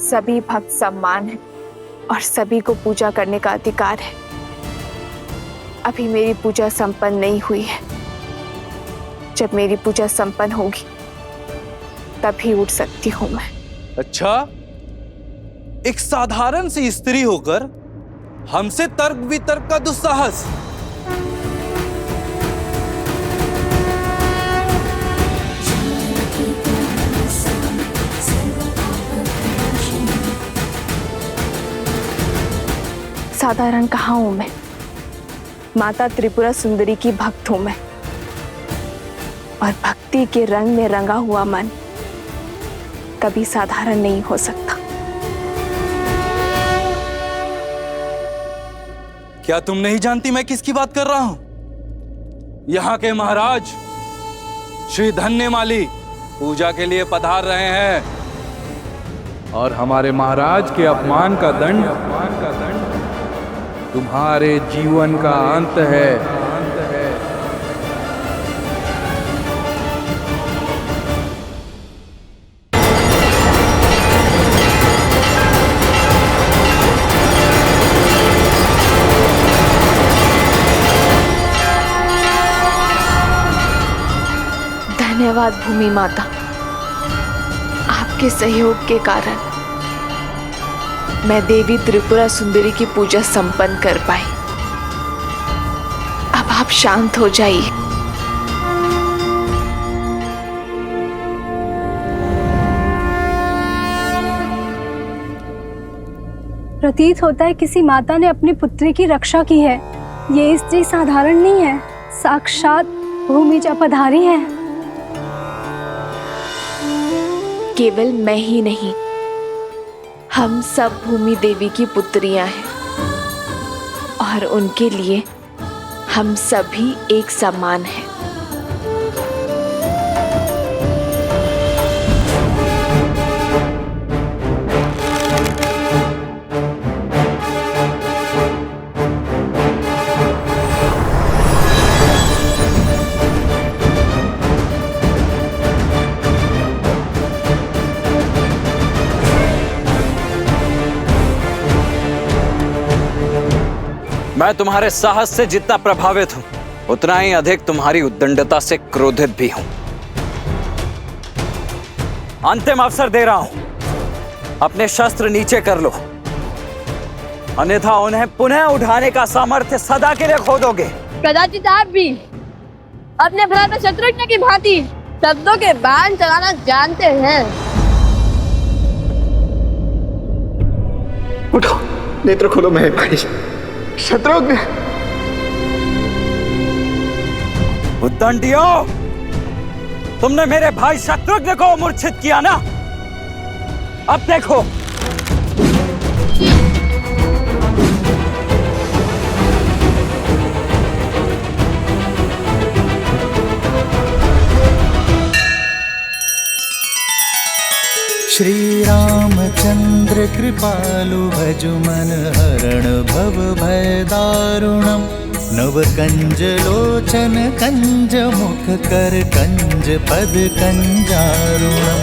सभी भक्त सम्मान है और सभी को पूजा करने का अधिकार है। अभी मेरी पूजा संपन्न नहीं हुई है। जब मेरी पूजा संपन्न होगी तभी उठ सकती हूं मैं। अच्छा, एक साधारण सी स्त्री होकर हमसे तर्क वितर्क का दुस्साहस। साधारण कहाँ हूं मैं? माता त्रिपुरा सुंदरी की भक्त हूं मैं, और भक्ति के रंग में रंगा हुआ मन कभी साधारण नहीं हो सकता। क्या तुम नहीं जानती मैं किसकी बात कर रहा हूं? यहाँ के महाराज श्री धन्यमाली पूजा के लिए पधार रहे हैं। और हमारे महाराज के अपमान का दंड तुम्हारे जीवन का अंत है। धन्यवाद भूमि माता, आपके सहयोग के कारण मैं देवी त्रिपुरा सुंदरी की पूजा संपन्न कर पाई। अब आप शांत हो जाइए। प्रतीत होता है किसी माता ने अपनी पुत्री की रक्षा की है। ये स्त्री साधारण नहीं है, साक्षात भूमिजा पधारी है। केवल मैं ही नहीं, हम सब भूमि देवी की पुत्रियां हैं और उनके लिए हम सभी एक समान हैं। मैं तुम्हारे साहस से जितना प्रभावित हूं, उतना ही अधिक तुम्हारी उद्दंडता से क्रोधित भी हूं। अंतिम अवसर दे रहा हूं, अपने शस्त्र नीचे कर लो, अन्यथा उन्हें पुनः उठाने का सामर्थ्य सदा के लिए खो दोगे। कदाचित आप भी अपने भ्राता शत्रुघ्न की भांति शब्दों के बाण चलाना जानते हैं। उठो, नेत्र खोलो मेरे भाई शत्रुघ्न। उद्दंडियों, तुमने मेरे भाई शत्रुघ्न को मूर्छित किया ना? अब देखो। श्री रामचंद्र कृपालु भजु मन हरण भव भय दारुणम। नव कंज लोचन कंज मुख कर कंज पद कंजारुणम।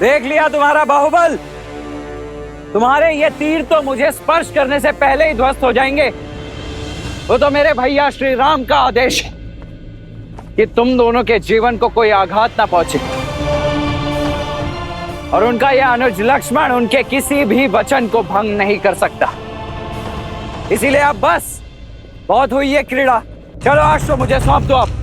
देख लिया तुम्हारा बाहुबल। तुम्हारे ये तीर तो मुझे स्पर्श करने से पहले ही ध्वस्त हो जाएंगे। वो तो मेरे भैया श्री राम का आदेश है कि तुम दोनों के जीवन को कोई आघात ना पहुंचे। और उनका यह अनुज लक्ष्मण उनके किसी भी वचन को भंग नहीं कर सकता। इसीलिए अब बस बहुत हुई ये क्रीड़ा। चलो आज तो मुझे सौंप दो अब।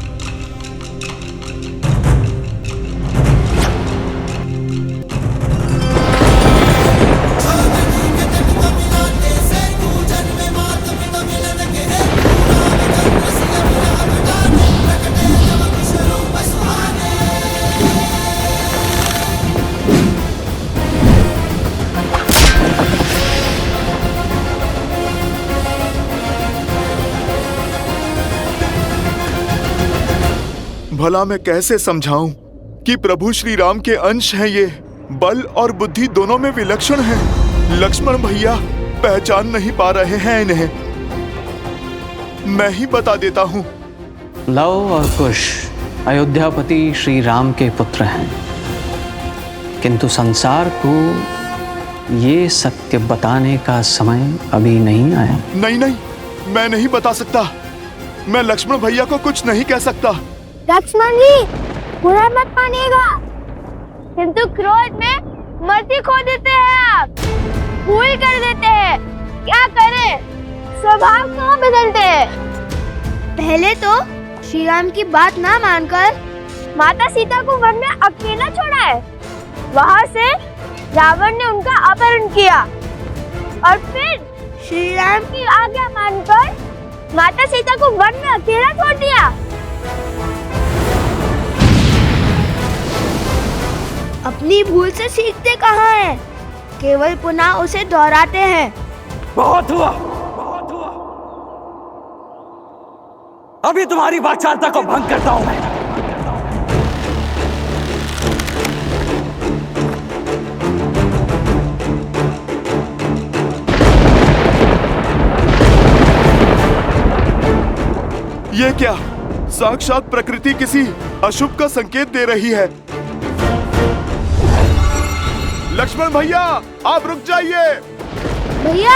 भला मैं कैसे समझाऊं कि प्रभु श्री राम के अंश हैं ये, बल और बुद्धि दोनों में विलक्षण हैं। लक्ष्मण भैया पहचान नहीं पा रहे हैं इन्हें। मैं ही बता देता हूं। लव और कुश अयोध्यापति श्री राम के पुत्र हैं, किंतु संसार को ये सत्य बताने का समय अभी नहीं आया। नहीं नहीं, मैं नहीं बता सकता। मैं लक्ष्मण भैया को कुछ नहीं कह सकता। लक्ष्मण जी, बुरा मत मानिएगा, किंतु क्रोध में मर्जी खो देते हैं आप, भूल कर देते हैं। क्या करें, स्वभाव क्यों बदलते हैं? पहले तो श्री राम की बात ना मानकर माता सीता को वन में अकेला छोड़ा है। वहाँ से रावण ने उनका अपहरण किया और फिर श्री राम की आज्ञा मानकर माता सीता को वन में अकेला छोड़ दिया। अपनी भूल से सीखते कहाँ हैं? केवल पुनः उसे दोहराते हैं। बहुत हुआ, बहुत हुआ। अभी तुम्हारी वाचालता को भंग करता हूं मैं। ये क्या? साक्षात प्रकृति किसी अशुभ का संकेत दे रही है। लक्ष्मण भैया, आप रुक जाइए। भैया,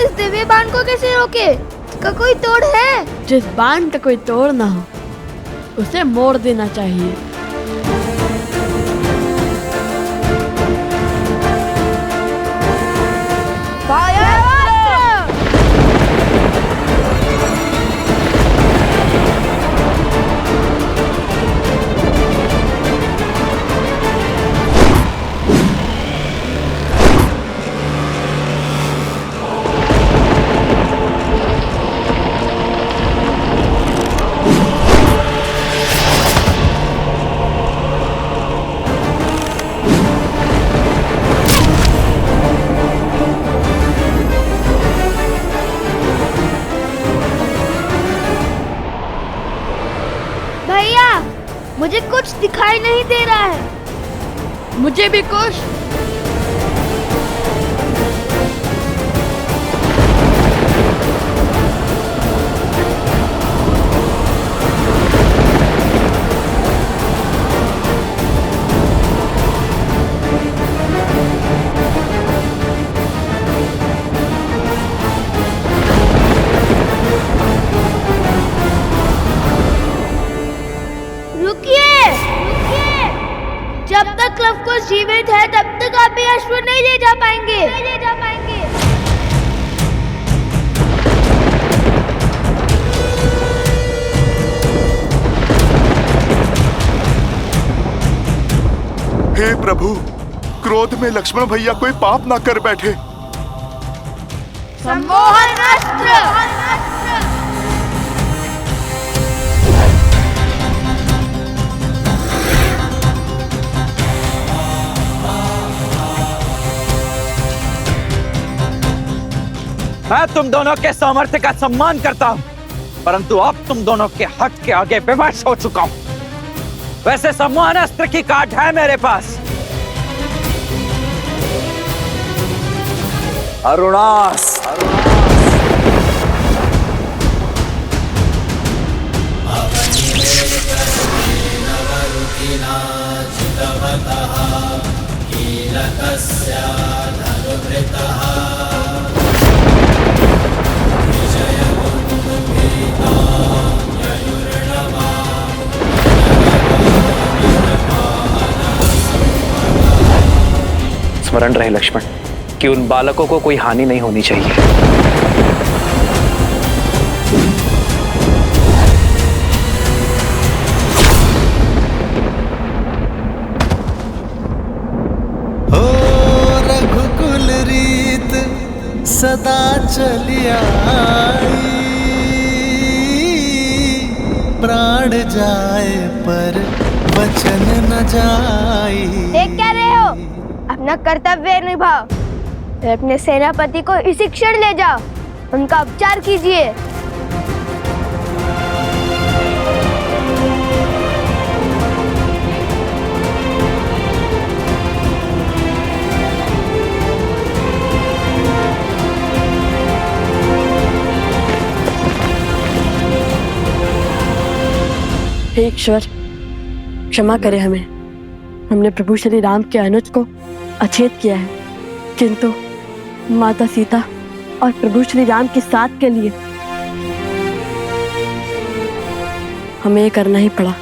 इस दिव्य बाण को कैसे रोके? इसका कोई तोड़ है? जिस बाण का कोई तोड़ ना हो, उसे मोड़ देना चाहिए। मुझे कुछ दिखाई नहीं दे रहा है। मुझे भी कुछ। जब तक लव कुश जीवित है तब तक आप ये अश्व नहीं ले जा पाएंगे। हे प्रभु, क्रोध में लक्ष्मण भैया कोई पाप ना कर बैठे। सम्मोहन अस्त्र। मैं तुम दोनों के सामर्थ्य का सम्मान करता हूं, परंतु अब तुम दोनों के हट के आगे विवश हो चुका हूं। वैसे सम्मोहन अस्त्र की काट है मेरे पास। अरुणास, स्मरण रहे लक्ष्मण कि उन बालकों को कोई हानि नहीं होनी चाहिए। हो रघुकुल रीत सदा चली आई, प्राण जाए पर वचन न जाई। देख क्या रहे हो? अपना कर्तव्य निभाओ। फिर अपने सेनापति को इसी क्षण ले जाओ, उनका उपचार कीजिए। हे ईश्वर, क्षमा करें हमें। हमने प्रभु श्री राम के अनुज को अछेत किया है, किंतु माता सीता और प्रभु श्री राम के साथ के लिए हमें ये करना ही पड़ा।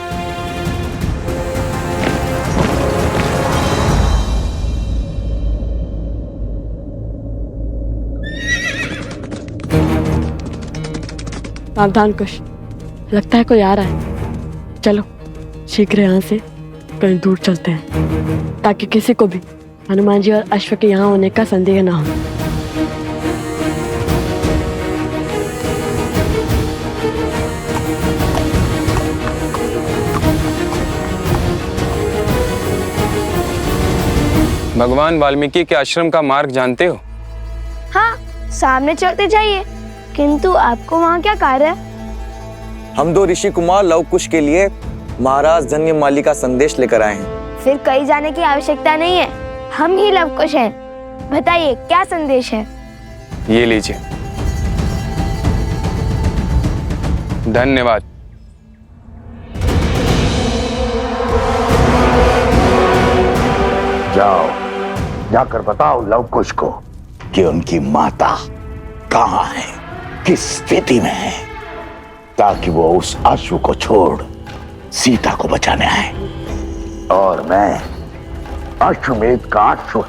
सावधान कुश, लगता है कोई आ रहा है। चलो शीघ्र यहाँ से कहीं दूर चलते हैं, ताकि किसी को भी हनुमान जी और अश्व के यहाँ होने का संदेह ना हो। भगवान वाल्मीकि के आश्रम का मार्ग जानते हो? हाँ, सामने चलते जाइए। किंतु आपको वहाँ क्या कार्य है? हम दो ऋषि कुमार लव कुश के लिए महाराज धन्यमाली का संदेश लेकर आए हैं। फिर कहीं जाने की आवश्यकता नहीं है, हम ही लव कुश हैं। बताइए क्या संदेश है? ये लीजिए। धन्यवाद। जाओ, जाकर बताओ लव कुश को कि उनकी माता कहाँ है, किस स्थिति में है, ताकि वो उस अश्व को छोड़ सीता को बचाने आए। और मैं अश्वमेध का अश्व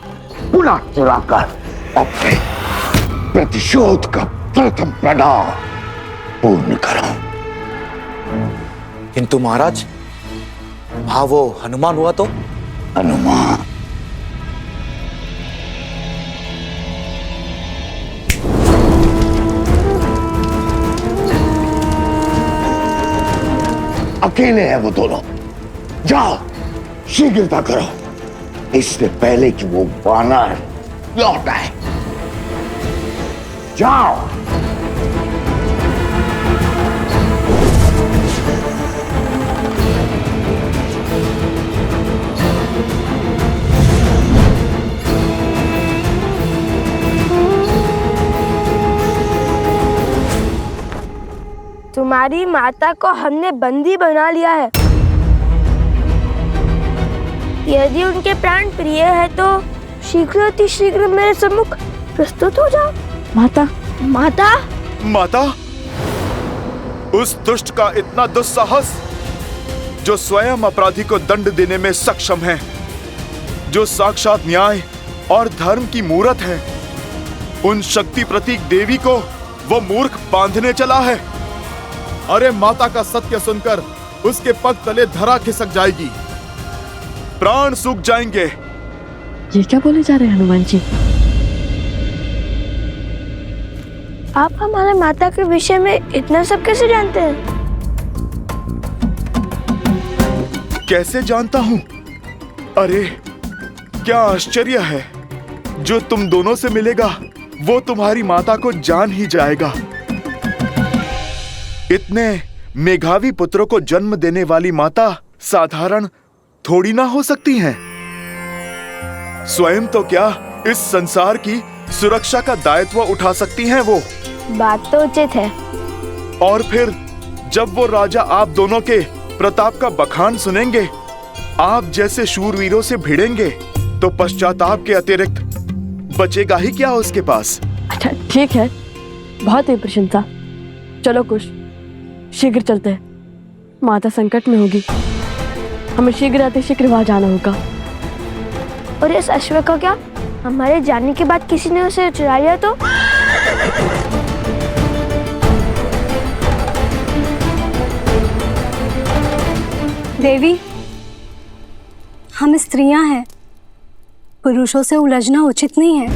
पुनः चुराकर अपने प्रतिशोध का प्रथम पड़ाव पूर्ण करूं। किंतु महाराज, हाँ वो हनुमान हुआ तो? हनुमान? अकेले हैं वो दोनों। जाओ, शीघ्रता करो, इससे पहले कि वो वानर लौट आए। जाओ। तुम्हारी माता को हमने बंदी बना लिया है। यदि उनके प्राण प्रिय है तो शीघ्र अति शीघ्र मेरे सम्मुख प्रस्तुत हो जाओ। माता, माता, माता, उस दुष्ट का इतना दुस्साहस, जो स्वयं अपराधी को दंड देने में सक्षम है, जो साक्षात न्याय और धर्म की मूरत है, उन शक्ति प्रतीक देवी को वो मूर्ख बांधने चला है। अरे माता का सत्य सुनकर उसके पग तले धरा खिसक जाएगी, प्राण सूख जाएंगे। ये क्या बोले जा रहे हैं हनुमान जी? आप हमारे माता के विषय में इतना सब कैसे जानते हैं? कैसे जानता हूं? अरे क्या आश्चर्य है, जो तुम दोनों से मिलेगा वो तुम्हारी माता को जान ही जाएगा। इतने मेघावी पुत्रों को जन्म देने वाली माता साधारण थोड़ी ना हो सकती हैं। स्वयं तो क्या इस संसार की सुरक्षा का दायित्व उठा सकती हैं वो। बात तो उचित है। और फिर जब वो राजा आप दोनों के प्रताप का बखान सुनेंगे, आप जैसे शूरवीरों से भिड़ेंगे, तो पश्चाताप के अतिरिक्त बचेगा ही क्या उसके पास। अच्छा ठीक है, बहुत ही प्रशंसा। चलो कुश, शीघ्र चलते हैं। माता संकट में होगी, हमें शीघ्र अतिशीघ्र वहां जाना होगा। और इस अश्व का क्या? हमारे जाने के बाद किसी ने उसे चुरा लिया तो? देवी, हम स्त्रियां हैं, पुरुषों से उलझना उचित नहीं है।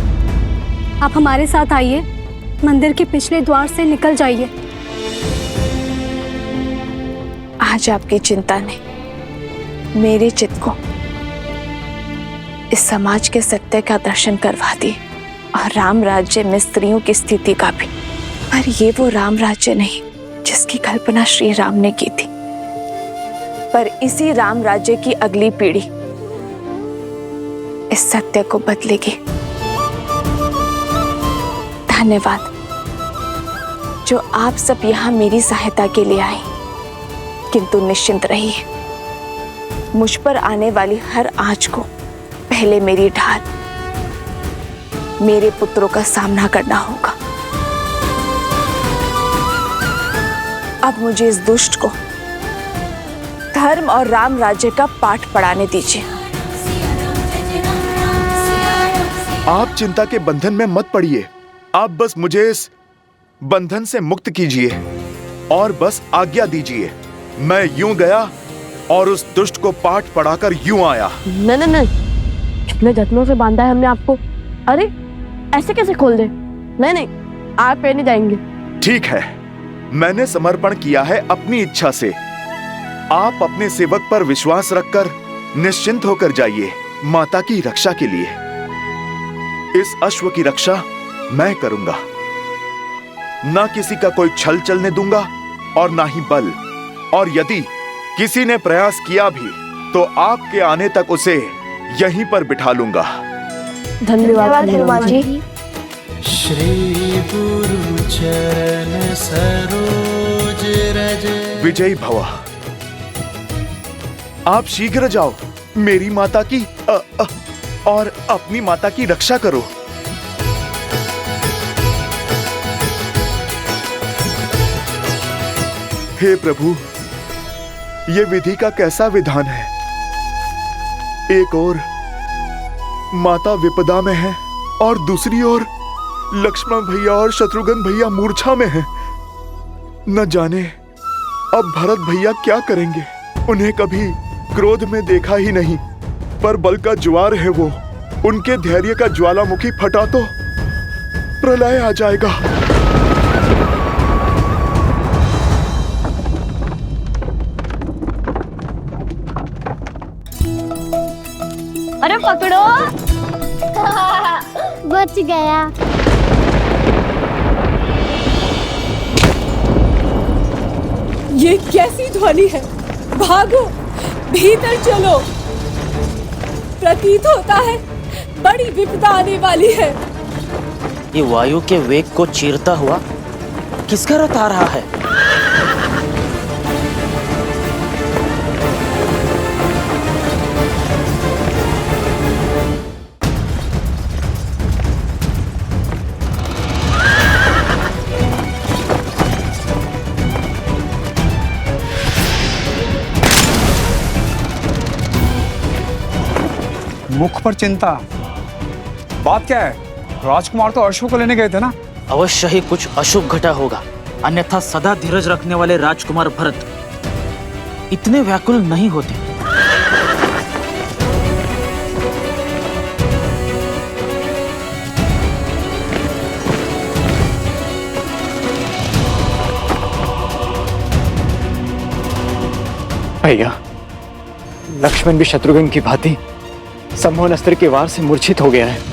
आप हमारे साथ आइए, मंदिर के पिछले द्वार से निकल जाइए। आज आपकी चिंता ने मेरे चित्त को इस समाज के सत्य का दर्शन करवा दिए और राम राज्य में स्त्रियों की स्थिति का भी। पर ये वो राम राज्य नहीं जिसकी कल्पना श्री राम ने की थी, पर इसी राम राज्य की अगली पीढ़ी इस सत्य को बदलेगी। धन्यवाद जो आप सब यहाँ मेरी सहायता के लिए आए, किंतु निश्चिंत रहिए, मुझ पर आने वाली हर आंच को पहले मेरी ढाल, मेरे पुत्रों का सामना करना होगा। अब मुझे इस दुष्ट को धर्म और राम राज्य का पाठ पढ़ाने दीजिए। आप चिंता के बंधन में मत पड़िए, आप बस मुझे इस बंधन से मुक्त कीजिए और बस आज्ञा दीजिए। मैं यूं गया और उस दुष्ट को पाठ पढ़ाकर यूं आया। नहीं नहीं नहीं, कितने जत्नों से बांधा है हमने आपको। अरे ऐसे कैसे खोल दे? नहीं नहीं, आप पे नहीं जाएंगे। ठीक है, मैंने समर्पण किया है अपनी इच्छा से। आप अपने सेवक पर विश्वास रखकर निश्चिंत होकर जाइए माता की रक्षा के लिए। इस अश्व की रक्षा मैं करूंगा, ना किसी का कोई छल चलने दूंगा और ना ही बल। और यदि किसी ने प्रयास किया भी तो आपके आने तक उसे यहीं पर बिठा लूंगा। धन्यवाद हनुमान जी। श्री गुरु चरण सरोज रज। विजयी भवा। आप शीघ्र जाओ, मेरी माता की और अपनी माता की रक्षा करो। हे प्रभु, ये विधि का कैसा विधान है। एक ओर माता विपदा में है और दूसरी ओर लक्ष्मण भैया और शत्रुघ्न भैया मूर्छा में हैं। न जाने अब भरत भैया क्या करेंगे। उन्हें कभी क्रोध में देखा ही नहीं, पर बल का ज्वार है वो। उनके धैर्य का ज्वालामुखी फटा तो प्रलय आ जाएगा। अरे पकड़ो। बच गया। ये कैसी ध्वनि है? भागो, भीतर चलो। प्रतीत होता है बड़ी विपदा आने वाली है। ये वायु के वेग को चीरता हुआ किसका रथ आ रहा है? मुख पर चिंता, बात क्या है? राजकुमार तो अश्व को लेने गए थे ना? अवश्य ही कुछ अशुभ घटा होगा, अन्यथा सदा धीरज रखने वाले राजकुमार भरत इतने व्याकुल नहीं होते। भैया, लक्ष्मण भी शत्रुघ्न की भांति सम्मोहन अस्त्र के वार से मूर्छित हो गया है।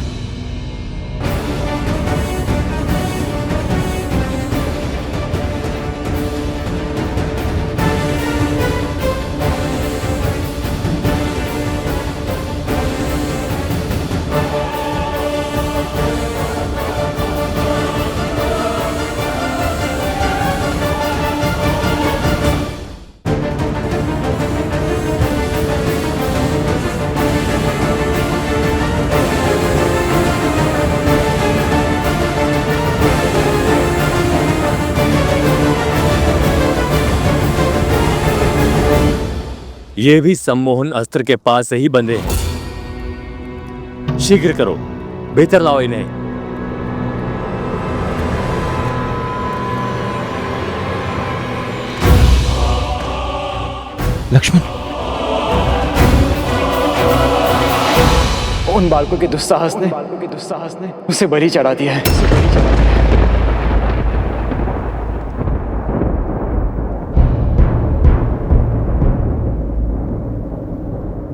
ये भी सम्मोहन अस्त्र के पास से ही बंधे हैं। शीघ्र करो, भीतर लाओ इन्हें। लक्ष्मण, उन बालकों के दुस्साहस ने उसे बलि चढ़ा दिया है।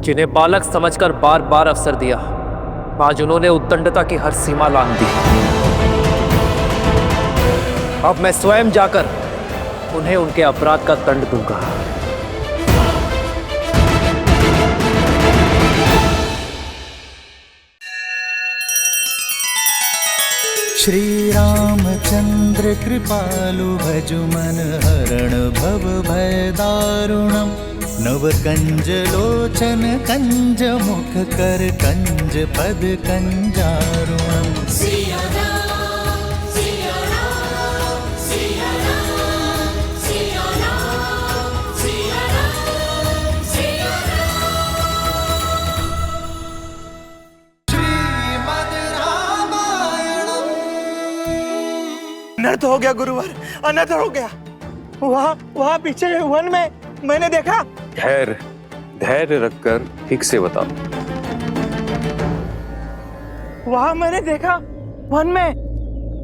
जिन्हें बालक समझकर बार बार अवसर दिया, आज उन्होंने उद्दंडता की हर सीमा लांघ दी। अब मैं स्वयं जाकर उन्हें उनके अपराध का दंड दूंगा। श्री रामचंद्र कृपालु भजु मन हरण भव भय दारुणम। नव कंज लोचन कंज मुख कर कंज पद कंजारुणम। अनर्थ हो गया गुरुवर, अनर्थ हो गया। वहाँ पीछे वन में मैंने देखा। धैर्य रखकर ठीक से बताओ। वहाँ मैंने देखा वन में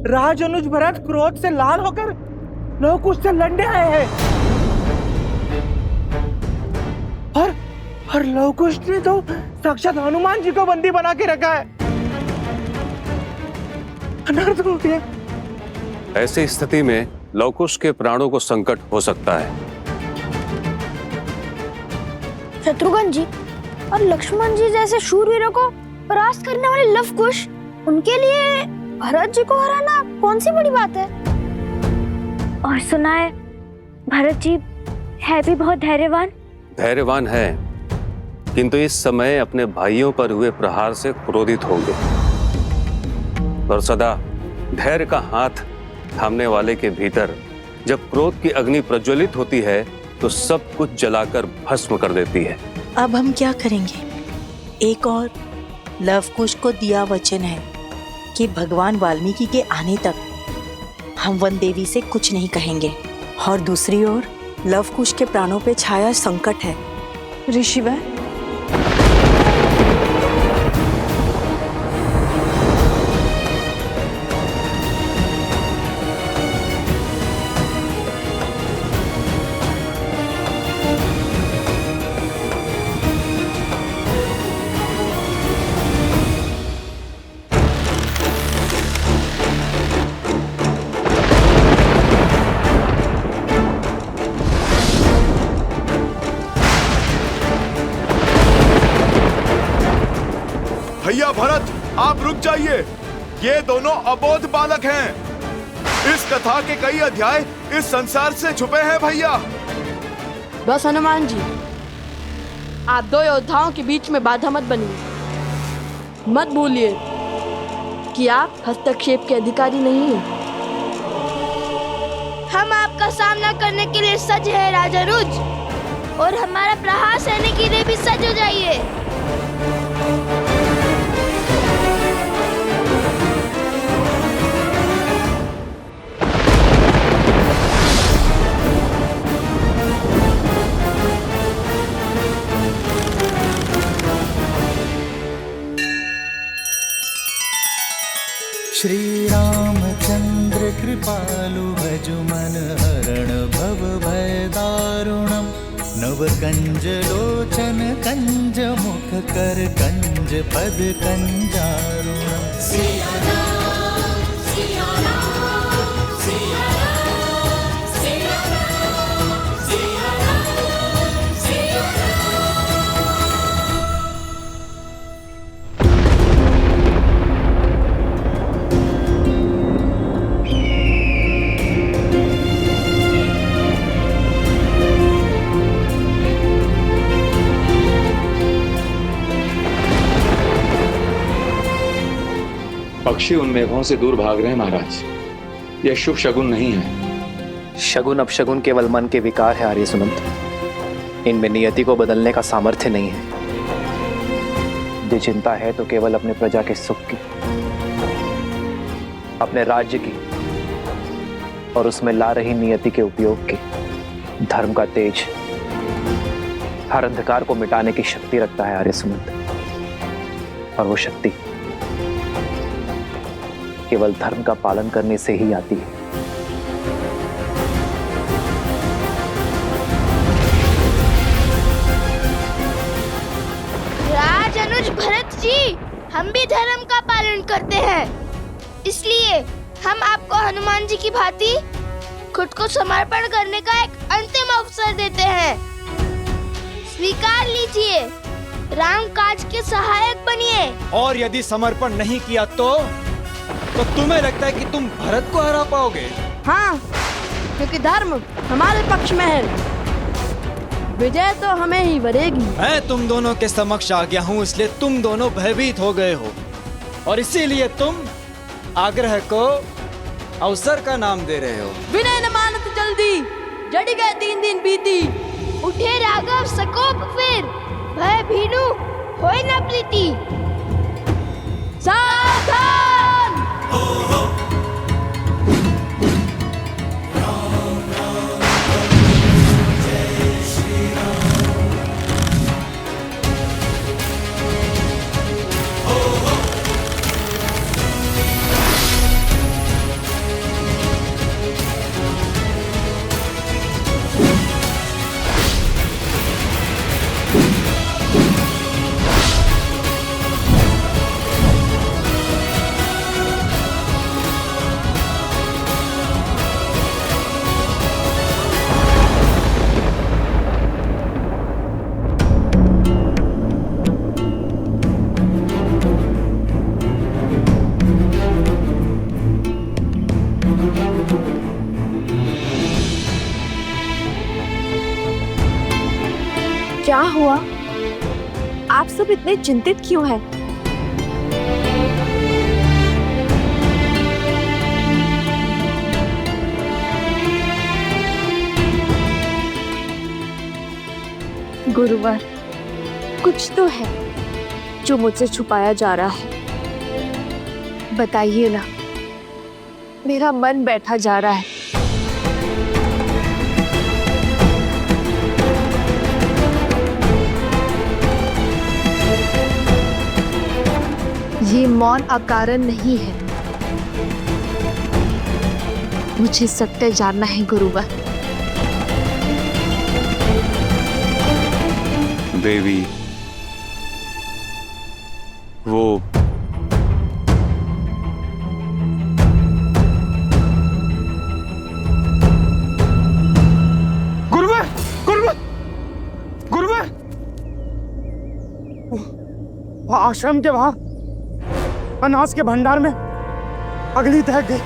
राज अनुज भरत क्रोध से लाल होकर लव कुश से लड़ने आए हैं। और लव कुश ने तो साक्षात हनुमान जी को बंदी बना के रखा है। अनर्थ हो गया। ऐसी स्थिति में लव कुश के प्राणों को संकट हो सकता है। शत्रुघ्न जी और लक्ष्मण जी जैसे शूरवीरों को परास्त करने वाले लव कुश, उनके लिए भरत जी को हराना कौन सी बड़ी बात है। और सुना है भरत जी है भी बहुत धैर्यवान है, किंतु इस समय अपने भाइयों पर हुए प्रहार से क्रोधित होंगे। और सदा धैर्य का हाथ थामने वाले के भीतर जब क्रोध की अग्नि प्रज्वलित होती है तो सब कुछ जलाकर भस्म कर देती है। अब हम क्या करेंगे? एक और लव कुश को दिया वचन है कि भगवान वाल्मीकि के आने तक हम वन देवी से कुछ नहीं कहेंगे, और दूसरी ओर लव कुश के प्राणों पे छाया संकट है। ऋषिवर, भैया भरत, आप रुक जाइए। ये दोनों अबोध बालक हैं। इस कथा के कई अध्याय इस संसार से छुपे हैं भैया। बस हनुमान जी, आप दो योद्धाओं के बीच में बाधा मत बनिए। मत भूलिए कि आप हस्तक्षेप के अधिकारी नहीं हैं। हम आपका सामना करने के लिए सज्ज है राजा रुज, और हमारा प्रहार सहने के लिए भी सज्ज हो जाइए। श्री रामचंद्र कृपालु भजु मन हरण भव भय दारुणम। नव कंज लोचन कंज मुख कर कंज पद कंजारुणम। पक्षी उन मेघों से दूर भाग रहे हैं महाराज। यह शुभ शगुन नहीं है। शगुन अपशगुन केवल मन के विकार है आर्य सुनंत। इनमें नियति को बदलने का सामर्थ्य नहीं है। यदि चिंता है तो केवल अपने प्रजा के सुख की। अपने राज्य की और उसमें ला रही नियति के उपयोग की। धर्म का तेज हर अंधकार को मिटाने की शक्ति रखता है आर्यसुमंत, और वो शक्ति केवल धर्म का पालन करने से ही आती है। राज अनुज भरत जी, हम भी धर्म का पालन करते हैं, इसलिए हम आपको हनुमान जी की भांति खुद को समर्पण करने का एक अंतिम अवसर देते हैं। स्वीकार लीजिए, राम काज के सहायक बनिए। और यदि समर्पण नहीं किया तो तुम्हें लगता है कि तुम भरत को हरा पाओगे? हाँ, क्योंकि धर्म हमारे पक्ष में है, विजय तो हमें ही वरेगी। मैं तुम दोनों के समक्ष आ गया हूँ, इसलिए तुम दोनों भयभीत हो गए हो और इसीलिए तुम आग्रह को अवसर का नाम दे रहे हो। विनय न मानत जल्दी, जड़ी गए 3 दिन बीती। उठे राघव सकोप फिर, भय भीनु होय न प्रीति। सावधान! क्या हुआ? आप सब इतने चिंतित क्यों हैं? गुरुवर, कुछ तो है जो मुझसे छुपाया जा रहा है। बताइए ना, मेरा मन बैठा जा रहा है। ये मौन अकारण नहीं है, मुझे सत्य जानना है गुरुवर। देवी, वो गुरुवर, गुरुवर, गुरुवर, आश्रम के वहां अनाज के भंडार में अगली दहक गई।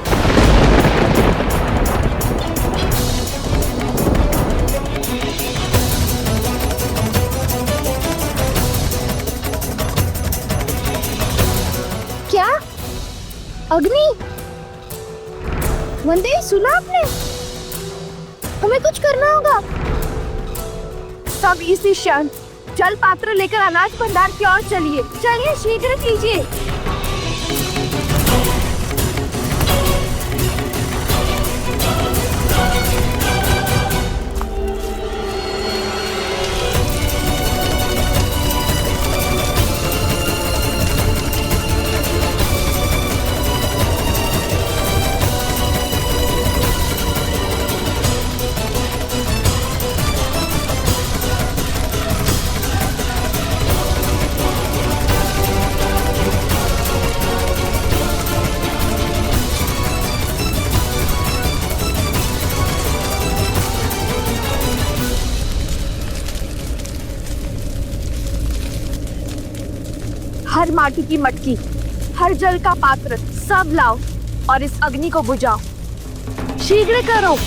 क्या? अग्नि? वंदे, सुना आपने? हमें कुछ करना होगा। सब इसी क्षण जल पात्र लेकर अनाज भंडार की ओर चलिए। चलिए, शीघ्र कीजिए। हर माटी की मटकी, हर जल का पात्र सब लाओ और इस अग्नि को बुझाओ। शीघ्र करो।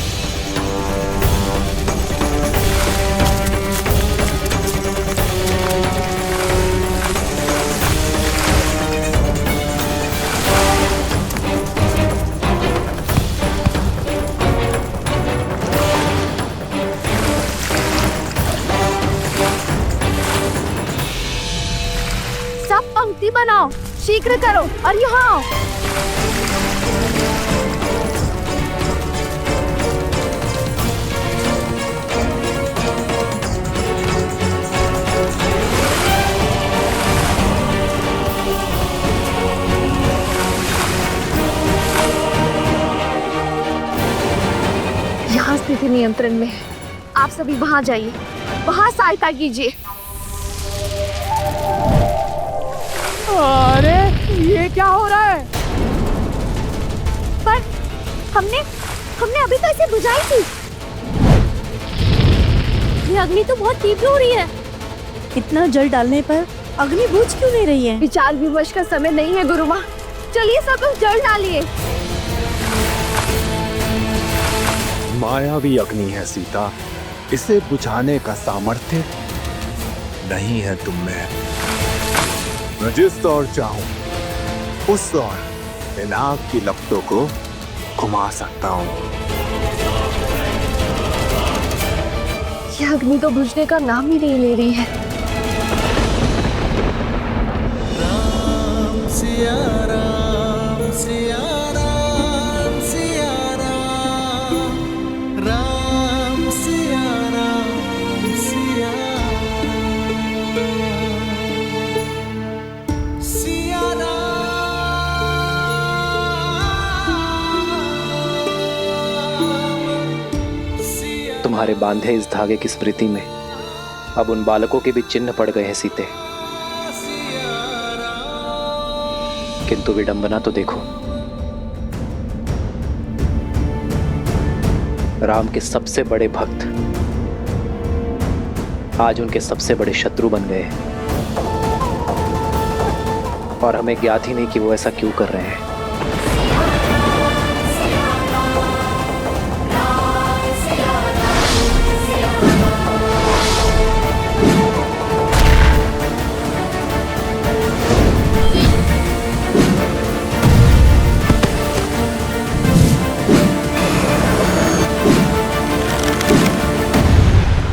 सब पंक्ति बनाओ, शीघ्र करो और यहाँ आओ। स्थिति नियंत्रण में है। आप सभी वहां जाइए, वहां सहायता कीजिए। अरे ये क्या हो रहा है? पर हमने अभी तो इसे बुझाई थी। ये अग्नि तो बहुत तीव्र हो रही है। इतना जल डालने पर अग्नि बुझ क्यों नहीं रही है? विचार विमर्श का समय नहीं है गुरु माँ। चलिए सब लोग जल डालिए। मायावी अग्नि है सीता, इसे बुझाने का सामर्थ्य नहीं है तुम में। मैं जिस ओर चाहूं उस ओर इन आग की लपटों को घुमा सकता हूं। यह अग्नि तो बुझने का नाम ही नहीं ले रही है। राम सिया राम सिया राम सिया राम, राम सिया राम सिया सिया तुम्हारे बांधे इस धागे की स्मृति में अब उन बालकों के भी चिन्ह पड़ गए हैं सीते। किंतु विडंबना तो देखो, राम के सबसे बड़े भक्त आज उनके सबसे बड़े शत्रु बन गए हैं। और हमें ज्ञात ही नहीं कि वो ऐसा क्यों कर रहे हैं।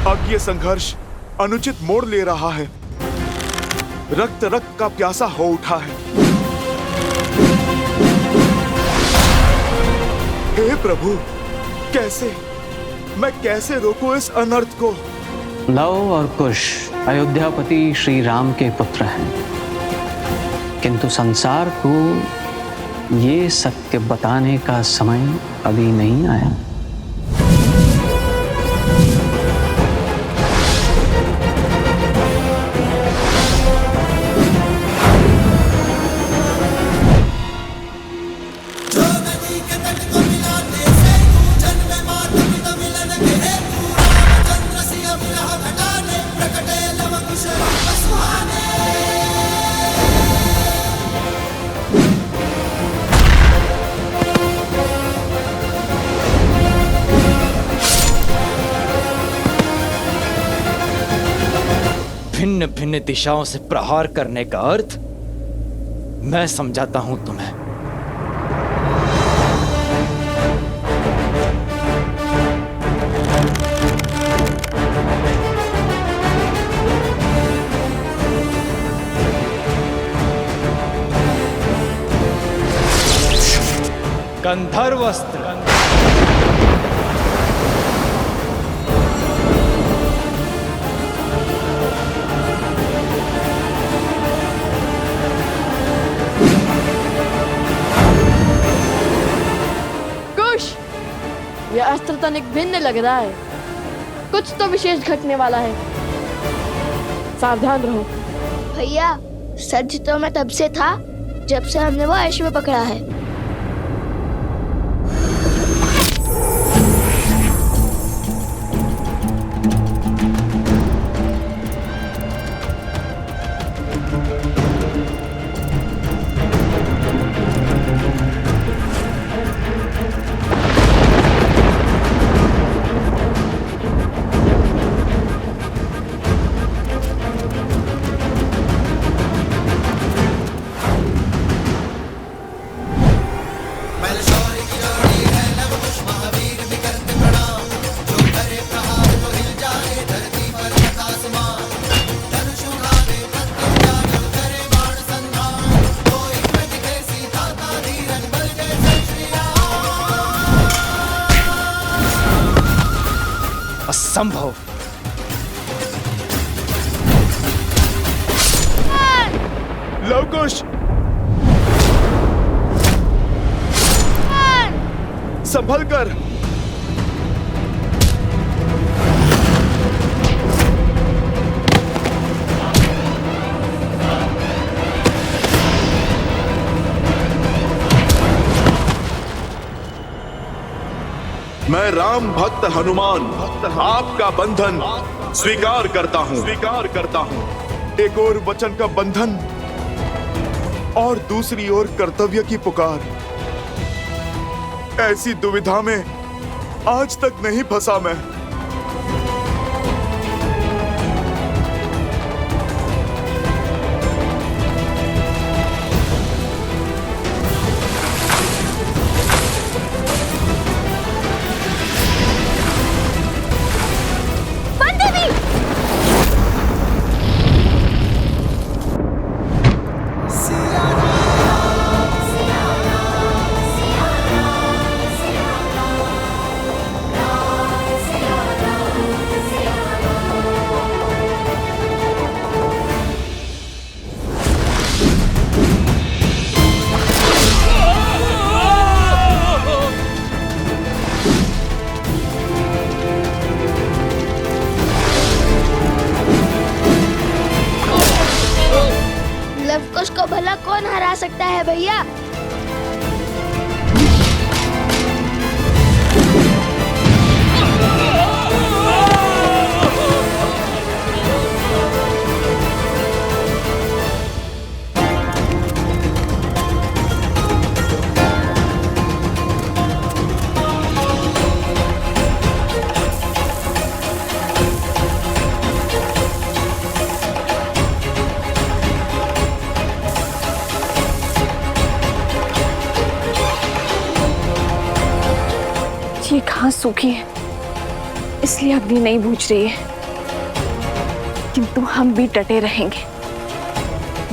अब ये संघर्ष अनुचित मोड़ ले रहा है। रक्त रक्त का प्यासा हो उठा है। हे प्रभु, मैं कैसे रोकूं इस अनर्थ को? लव और कुश अयोध्यापति श्री राम के पुत्र हैं, किंतु संसार को ये सत्य बताने का समय अभी नहीं आया। भिन्न भिन्न दिशाओं से प्रहार करने का अर्थ मैं समझाता हूं तुम्हें। गंधर्व अस्त्र, यह अस्त्र तनिक भिन्न लग रहा है। कुछ तो विशेष घटने वाला है। सावधान रहो। भैया, सच तो मैं तब से था जब से हमने वो अश्व पकड़ा है। असंभव। लवकुश, संभल कर। मैं राम भक्त हनुमान आपका बंधन स्वीकार करता हूँ। एक और वचन का बंधन और दूसरी ओर कर्तव्य की पुकार। ऐसी दुविधा में आज तक नहीं फंसा मैं। लवकुश को भला कौन हरा सकता है भैया? ये घास सूखी है इसलिए अग्नि नहीं बुझ रही है, किंतु हम भी डटे रहेंगे,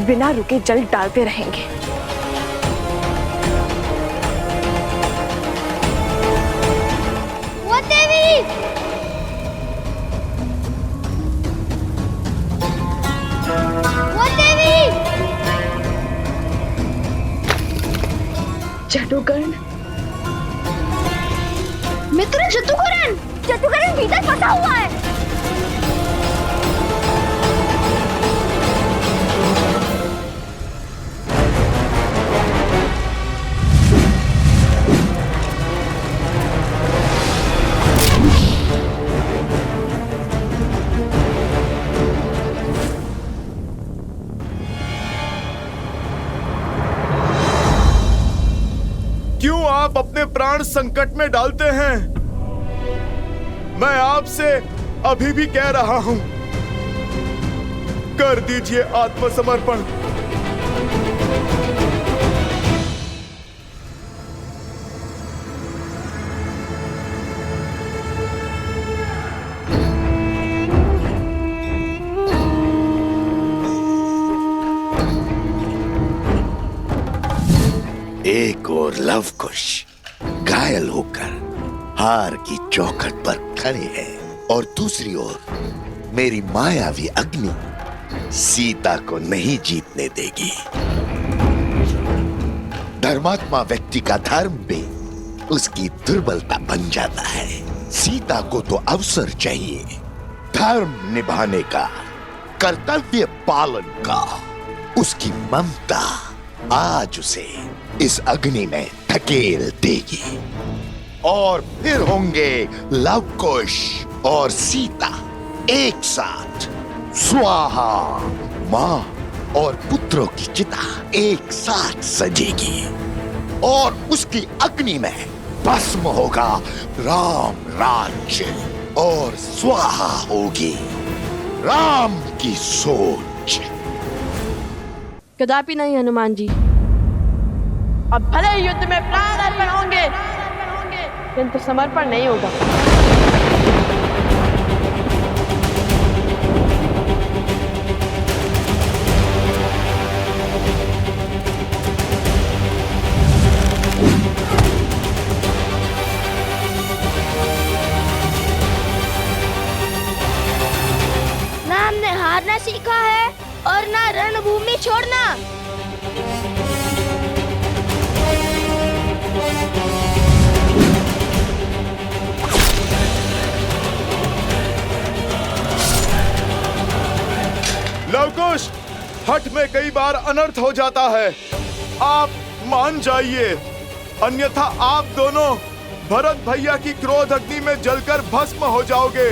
बिना रुके जल डालते रहेंगे। वो देवी! वो देवी! जादूगर्ण मित्र जतुकरण भीतर फंसा हुआ है। क्यों आप अपने प्राण संकट में डालते हैं? मैं आपसे अभी भी कह रहा हूं, कर दीजिए आत्मसमर्पण। एक और लवकुश घायल होकर हार की चौखट पर खड़े हैं और दूसरी ओर मेरी मायावी अग्नि सीता को नहीं जीतने देगी। धर्मात्मा व्यक्ति का धर्म भी उसकी दुर्बलता बन जाता है। सीता को तो अवसर चाहिए, धर्म निभाने का, कर्तव्य पालन का। उसकी ममता आज उसे इस अग्नि में धकेल देगी और फिर होंगे लवकुश और सीता एक साथ। स्वाहा, मां और पुत्रों की चिता एक साथ सजेगी और उसकी अग्नि में भस्म होगा राम राज्य और स्वाहा होगी राम की सोच। कदापि नहीं हनुमान जी। अब भले युद्ध में प्राण अर्पण होंगे किंतु समर्पण नहीं होगा। ना हमने हारना सीखा है और ना रणभूमि छोड़ना। लवकुश, हठ में कई बार अनर्थ हो जाता है। आप मान जाइए, अन्यथा आप दोनों भरत भैया की क्रोध अग्नि में जलकर भस्म हो जाओगे।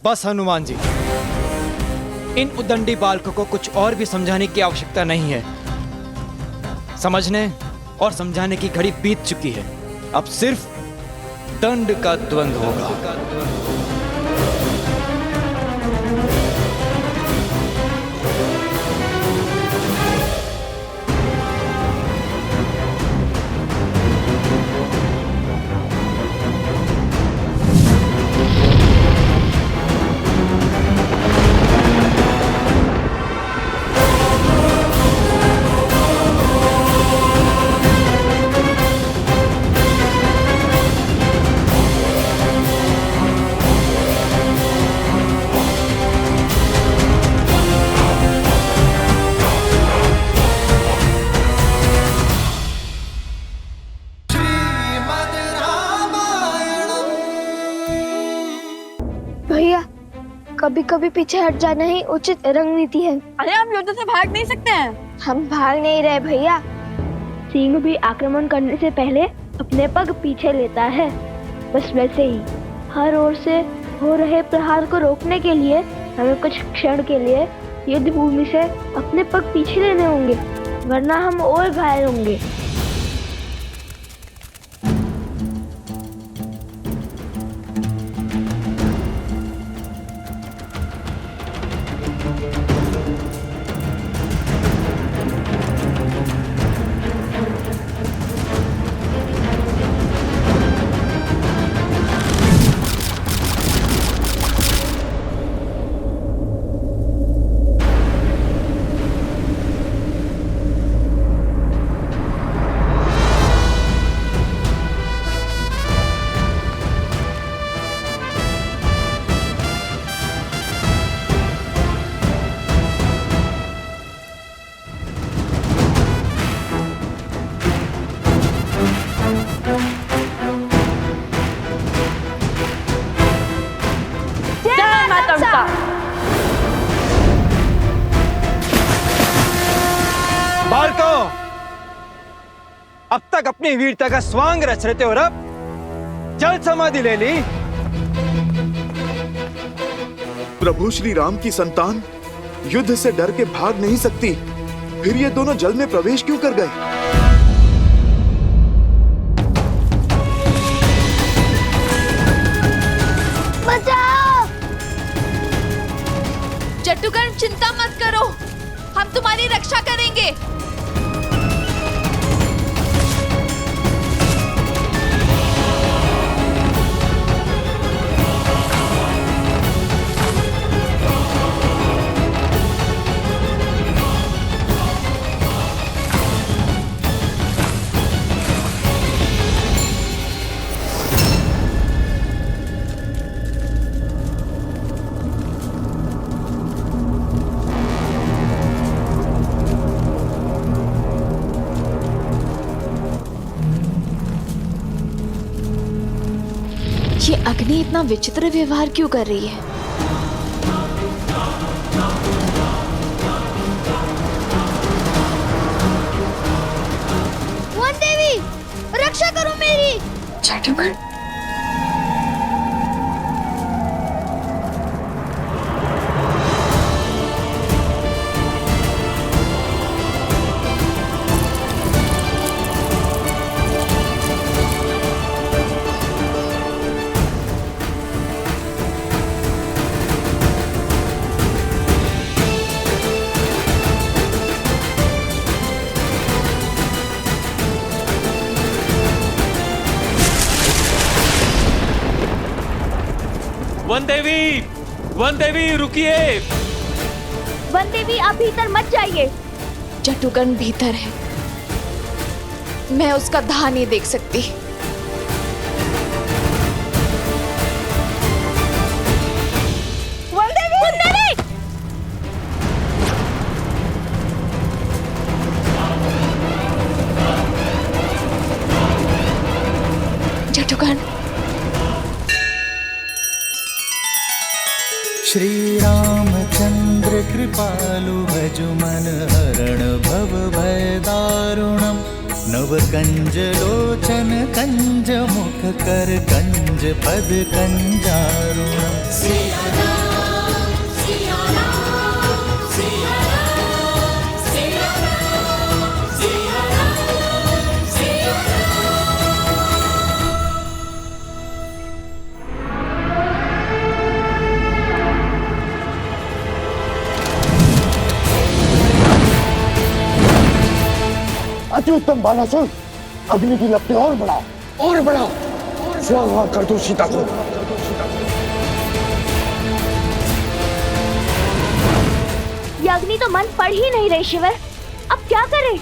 बस हनुमान जी, इन उद्दंडी बालकों को कुछ और भी समझाने की आवश्यकता नहीं है। समझने और समझाने की घड़ी बीत चुकी है। अब सिर्फ दंड का द्वंद्व होगा। भैया, कभी कभी पीछे हट जाना ही उचित रणनीति है। अरे हम युद्ध से भाग नहीं सकते हैं। हम भाग नहीं रहे भैया। सिंह भी आक्रमण करने से पहले अपने पग पीछे लेता है। बस वैसे ही हर ओर से हो रहे प्रहार को रोकने के लिए हमें कुछ क्षण के लिए युद्ध भूमि से अपने पग पीछे लेने होंगे, वरना हम और घायल होंगे। बालको, अब तक अपनी वीरता का स्वांग रच रहे थे और अब जल समाधि ले ली। प्रभु श्री राम की संतान युद्ध से डर के भाग नहीं सकती, फिर ये दोनों जल में प्रवेश क्यों कर गए? बचाओ! जट्टुकर्ण, चिंता मत करो, हम तुम्हारी रक्षा करेंगे। ये अग्नि इतना विचित्र व्यवहार क्यों कर रही है? वन देवी, रक्षा करो मेरी। जट्टुकर्ण, वन देवी रुकिए। वन देवी, आप भीतर मत जाइए। जट्टुकर्ण भीतर है, मैं उसका दाह नहीं देख सकती। जट्टुकर्ण, श्री रामचंद्र दरिद्र कृपालु भज मन हरण भव भय दारुणम नव कंज लोचन कंज मुख कर कंज पद कंजारुणम अति उत्तम बालासुर, अग्नि की लपटें और बढ़ाओ स्वाहा कर दो सीता को। ये अग्नि तो मन पड़ ही नहीं रही शिवर, अब क्या करें?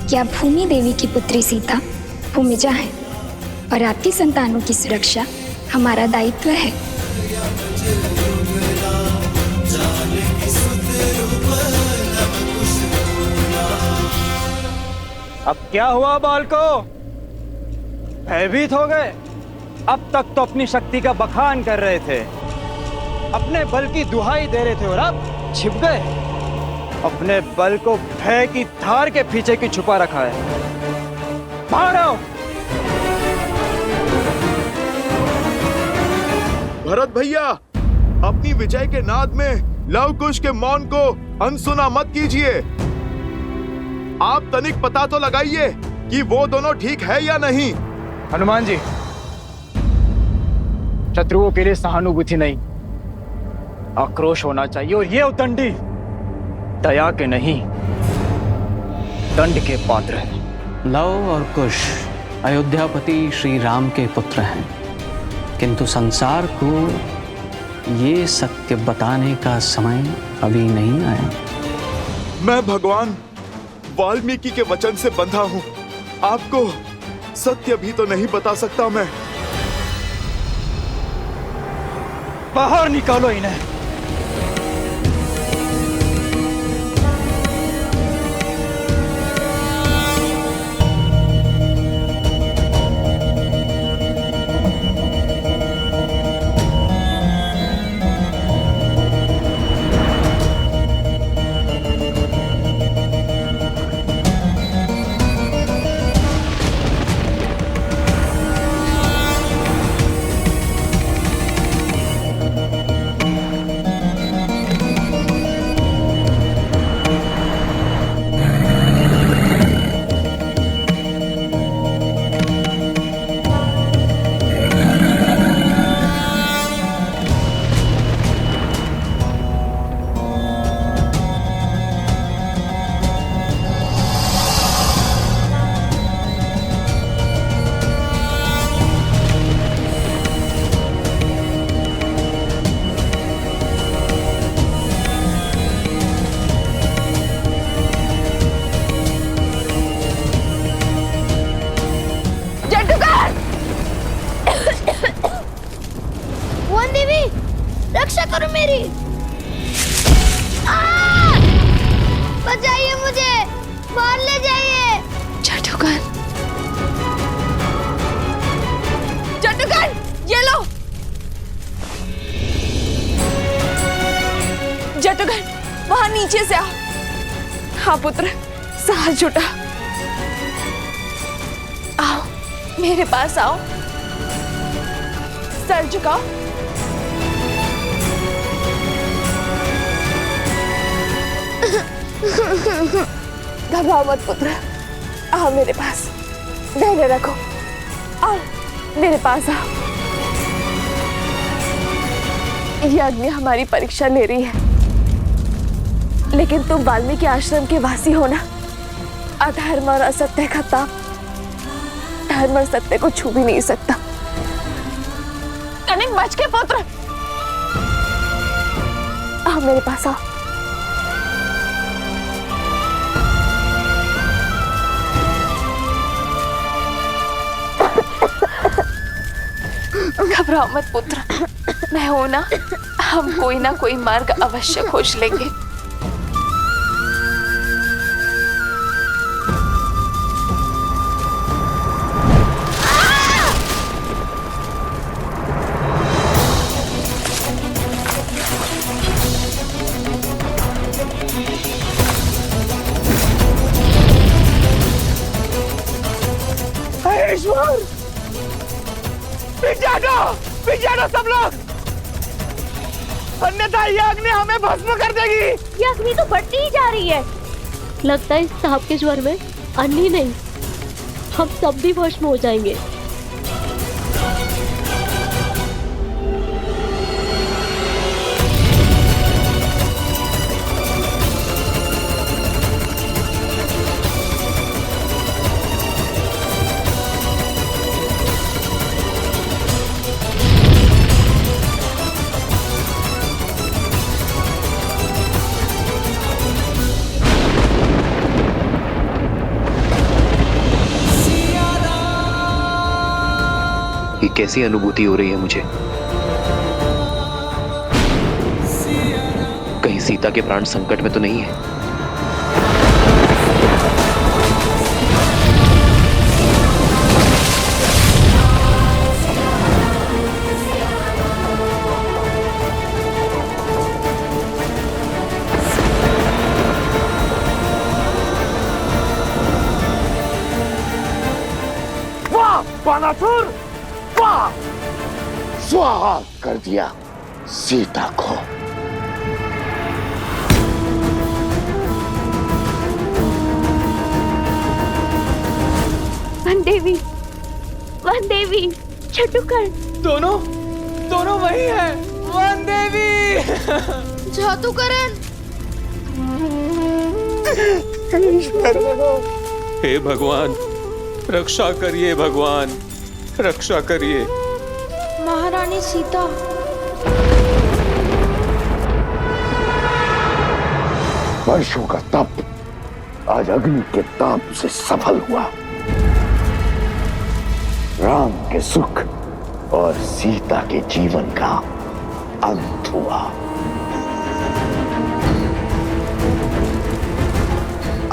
क्या भूमि देवी की पुत्री सीता भूमिजा है और आपकी संतानों की सुरक्षा हमारा दायित्व है। अब क्या हुआ बालको? भयभीत हो गए? अब तक तो अपनी शक्ति का बखान कर रहे थे, अपने बल की दुहाई दे रहे थे और अब छिप गए। अपने बल को भय की धार के पीछे की छुपा रखा है। बाहर आओ। भरत भैया, अपनी विजय के नाद में लव कुश के मौन को अनसुना मत कीजिए। आप तनिक पता तो लगाइए कि वो दोनों ठीक है या नहीं। हनुमान जी, शत्रुओं के लिए सहानुभूति नहीं, आक्रोश होना चाहिए। और ये उद्दंडी दया के नहीं, दंड के पात्र हैं। लव और कुश अयोध्यापति श्री राम के पुत्र हैं, किंतु संसार को ये सत्य बताने का समय अभी नहीं आया। मैं भगवान वाल्मीकि के वचन से बंधा हूँ, आपको सत्य भी तो नहीं बता सकता मैं। बाहर निकालो इन्हें। रक्षा करो मेरी। बचाइए मुझे, बाहर ले जाइए। जटुगन, जटुगन, ये लो। जटुगन, वहां नीचे से आ। हाँ पुत्र, साहस जुटा। आओ, मेरे पास आओ। सर झुकाओ। घबराओ मत पुत्र, आओ मेरे पास, धैर्य रखो। आओ मेरे पास आओ। ये अग्नि हमारी परीक्षा ले रही है, लेकिन तुम वाल्मीकि आश्रम के वासी हो ना। अधर्म और असत्य का ताप धर्म और सत्य को छू भी नहीं सकता। कनिक बच के पुत्र, आओ मेरे पास आओ। घबराओ मत पुत्र, मैं हूं ना। हम कोई ना कोई मार्ग अवश्य खोज लेंगे। ईश्वर, पीछे हटो सब लोग, अन्यथा ये अग्नि हमें भस्म कर देगी। ये अग्नि तो बढ़ती ही जा रही है। लगता है इस सांप के ज्वर में अन्नी नहीं, हम सब भी भस्म हो जाएंगे। ये कैसी अनुभूति हो रही है मुझे? कहीं सीता के प्राण संकट में तो नहीं है? वाह बानासुर, वाह! स्वाहा कर दिया सीता को। वन देवी, छटुकर, दोनों वही है। वन देवी, जादूकरण। हे भगवान, रक्षा करिए भगवान, रक्षा करिए। महारानी सीता, वर्षों का तप आज अग्नि के ताप से सफल हुआ। राम के सुख और सीता के जीवन का अंत हुआ।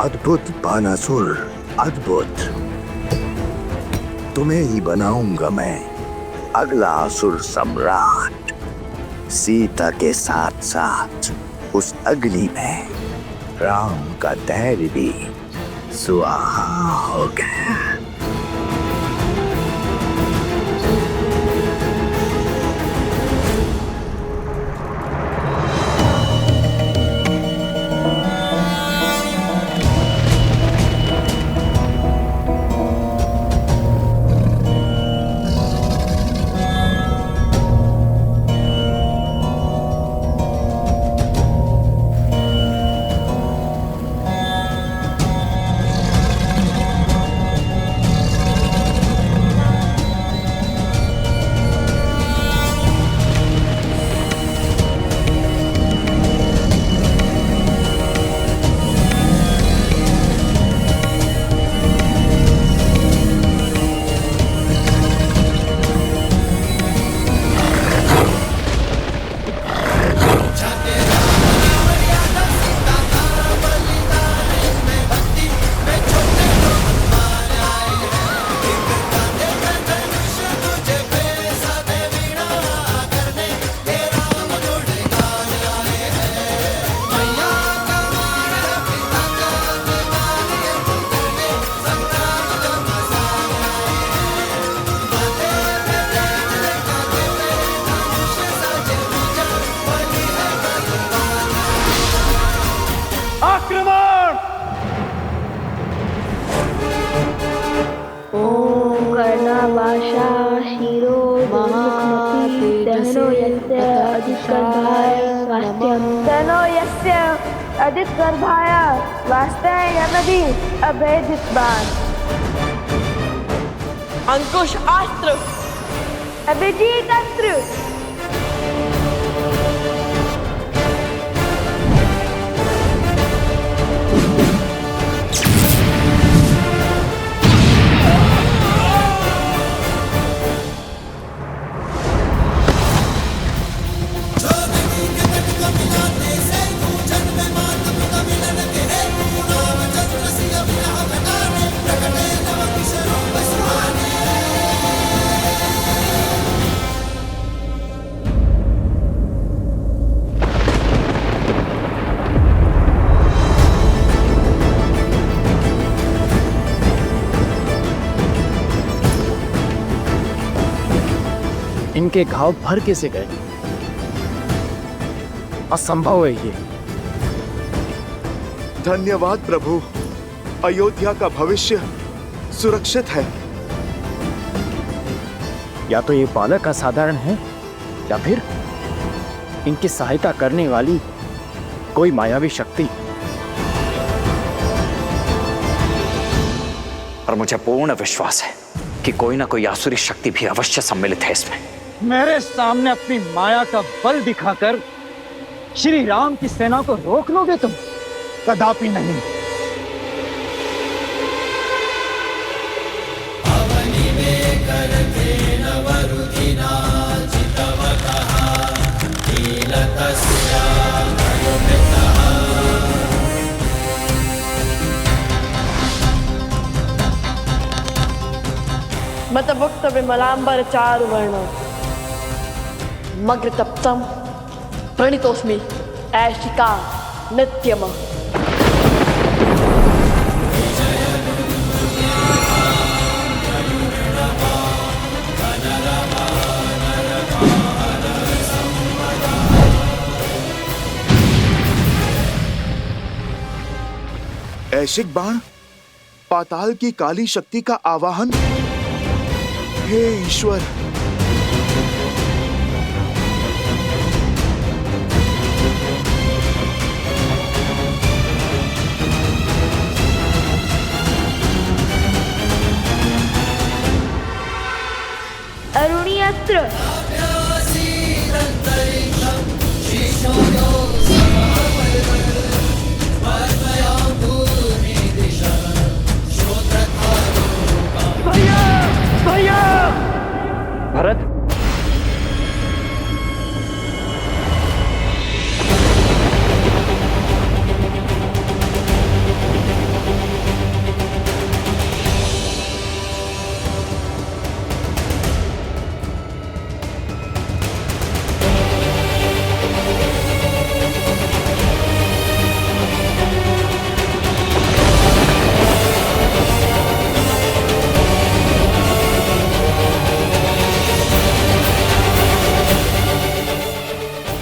अद्भुत बानासुर, अद्भुत। तुम्हें ही बनाऊंगा मैं अगला असुर सम्राट। सीता के साथ साथ उस अग्नि में राम का धैर्य भी सुहा हो गया। अधिक गर्भाया वास्ते यमदी अभेदित बाण। अंकुश अस्त्र, अभिजीत अस्त्र। इनके घाव भर कैसे गए? असंभव है ये। धन्यवाद प्रभु, अयोध्या का भविष्य सुरक्षित है। या तो ये बालक असाधारण है या फिर इनकी सहायता करने वाली कोई मायावी शक्ति। और मुझे पूर्ण विश्वास है कि कोई ना कोई आसुरी शक्ति भी अवश्य सम्मिलित है इसमें। मेरे सामने अपनी माया का बल दिखाकर श्री राम की सेना को रोक लोगे तुम? कदापि नहीं। मतभुक्त विमलांबर चारु वर्ण, मग्र तप्तम प्रणितोस्मि ऐशिका नित्यम। ऐशिक बाण, पाताल की काली शक्ति का आवाहन। हे ईश्वर, अरुणी अस्त्र। भरत,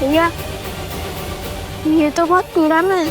भैया, ये तो बहुत पीड़ा में है।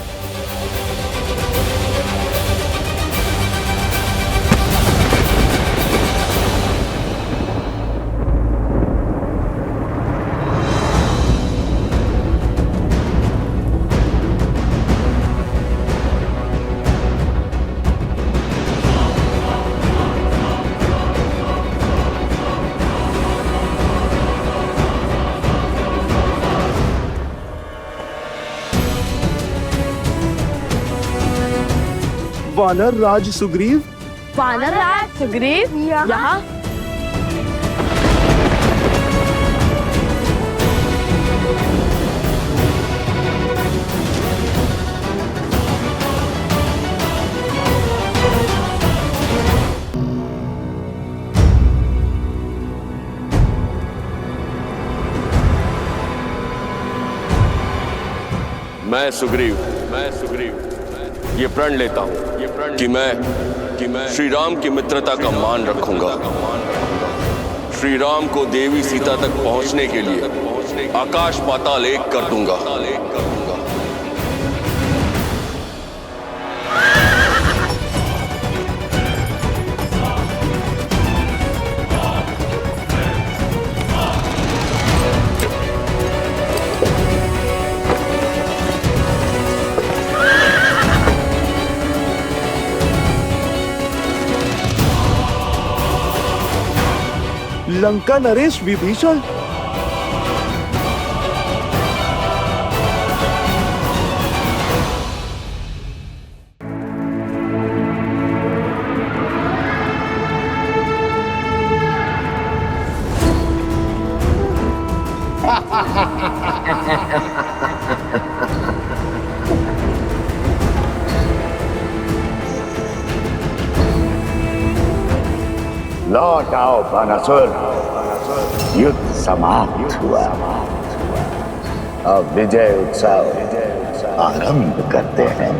वानर राज सुग्रीव। वानर राज सुग्रीव यहाँ? मैं सुग्रीव ये प्रण लेता हूँ कि मैं श्री राम की मित्रता का मान रखूंगा। श्री राम को देवी सीता तक पहुंचने के लिए आकाश पाताल एक कर दूंगा। लंका नरेश विभीषण। लौट आओ बानासुर, युद्ध समाप्त हुआ। अब विजय उत्सव आरंभ करते हैं।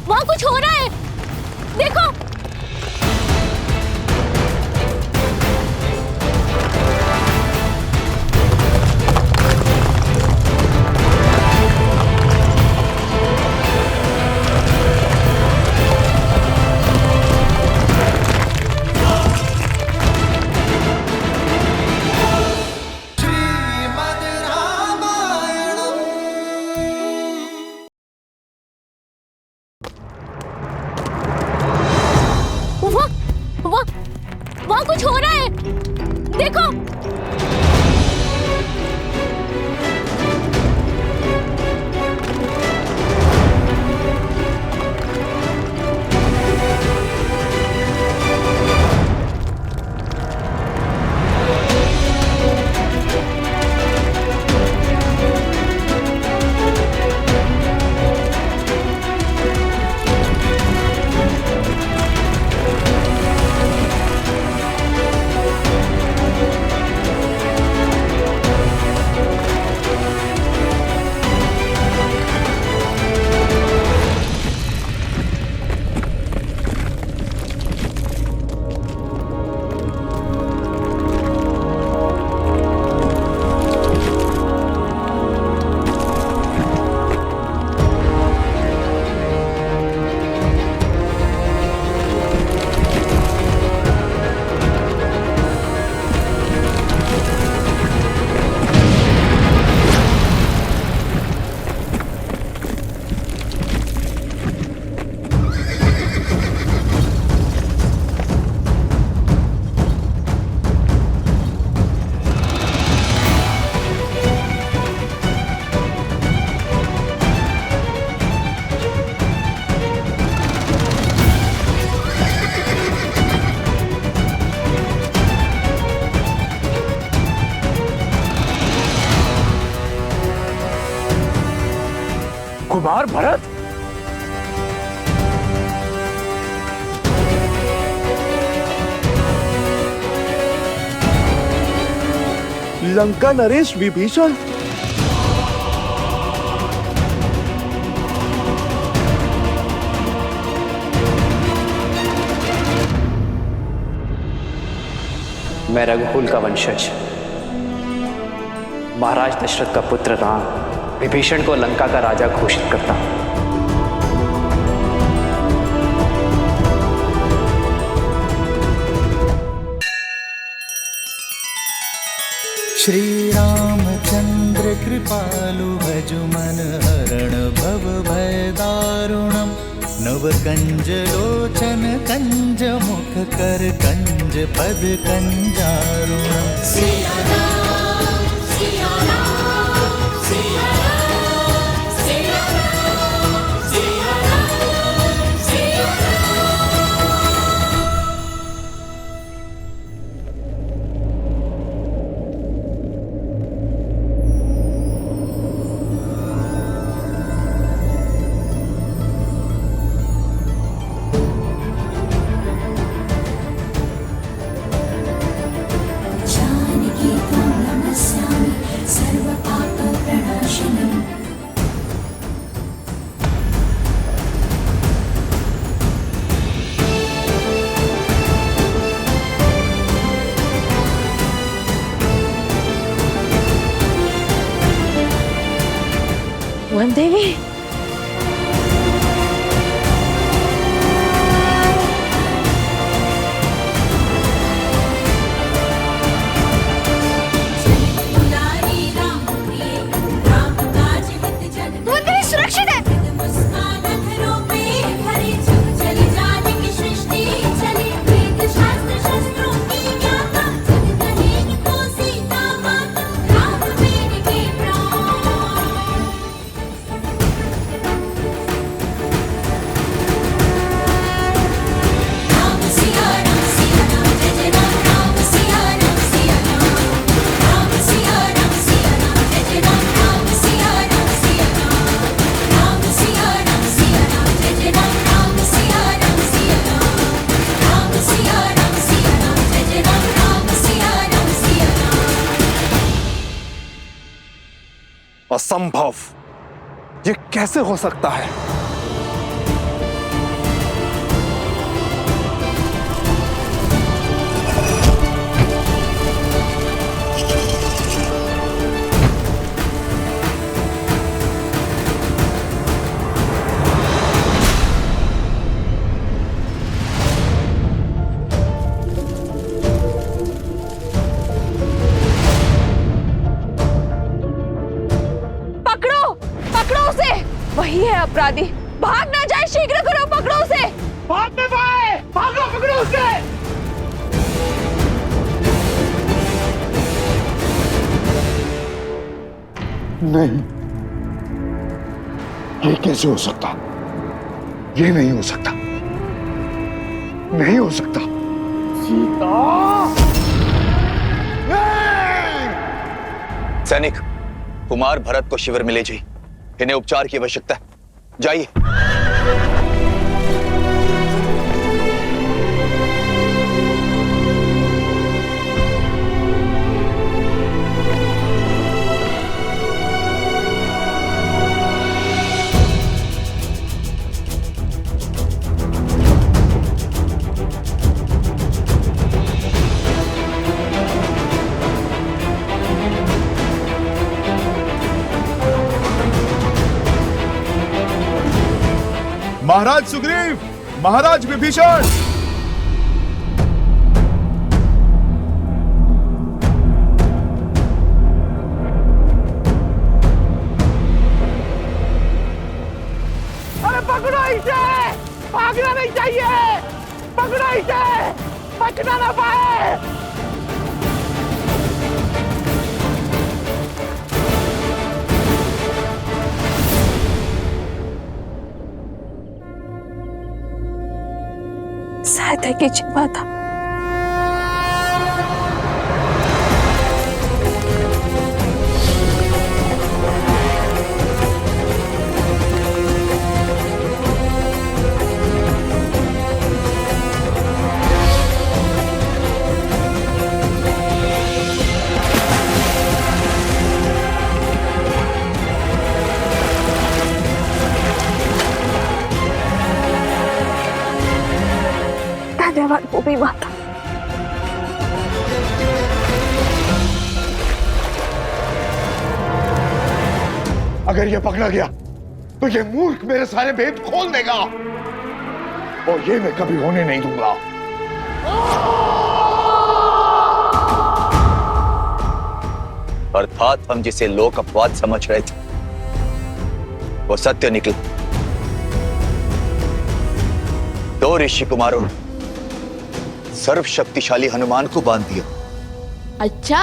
वहाँ कुछ हो रहा है, देखो। वहाँ कुछ हो रहा है, देखो। कुमार भरत, लंका नरेश विभीषण। मैं रघुकुल का वंशज महाराज दशरथ का पुत्र राम विभीषण को लंका का राजा घोषित करता हूं। श्री रामचंद्र कृपालु भजुमन हरण भव भय दारुणम नव कंज लोचन कंज मुख कर कंज पद कंजारुणम। वन देवी, असंभव। ये कैसे हो सकता है? वही है अपराधी, भाग ना जाए, शीघ्र करो, पकड़ो उसे। भाग ना पाए, भागो, पकड़ो उसे। नहीं, ये कैसे हो सकता? ये नहीं हो सकता, नहीं हो सकता। सीता! सैनिक, कुमार भरत को शिविर में ले जाइए, इन्हें उपचार की आवश्यकता है। जाइए। महाराज सुग्रीव, महाराज विभीषण। अरे पकड़ो इसे, भागना नहीं चाहिए, पकड़ो इसे, बचना ना पाए। सहायता कीजिए माता। धन्यवाद भूमि माता। अगर ये पकड़ा गया तो ये मूर्ख मेरे सारे भेद खोल देगा, और ये मैं कभी होने नहीं दूंगा। अर्थात हम जिसे लोक अपवाद समझ रहे थे वो सत्य निकला। दो ऋषि कुमारों ने सर्वशक्तिशाली हनुमान को बांध दिया। अच्छा,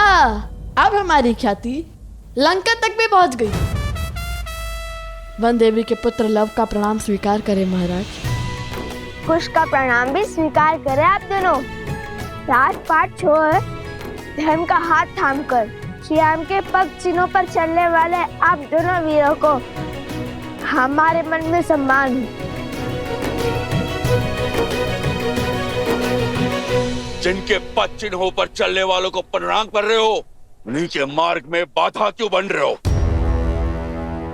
अब हमारी ख्याति लंका तक भी पहुंच गई। वन देवी के पुत्र लव का प्रणाम स्वीकार करें महाराज। कुश का प्रणाम भी स्वीकार करें आप दोनों। रात पाठ छोड़ धर्म का हाथ थामकर श्री राम के पग चिन्हों पर चलने वाले आप दोनों वीरों को हमारे मन में सम्मान है। जिनके पद चिन्हों पर चलने वालों को प्रणाम कर रहे हो, उन्हीं के मार्ग में बाधा क्यों बन रहे हो?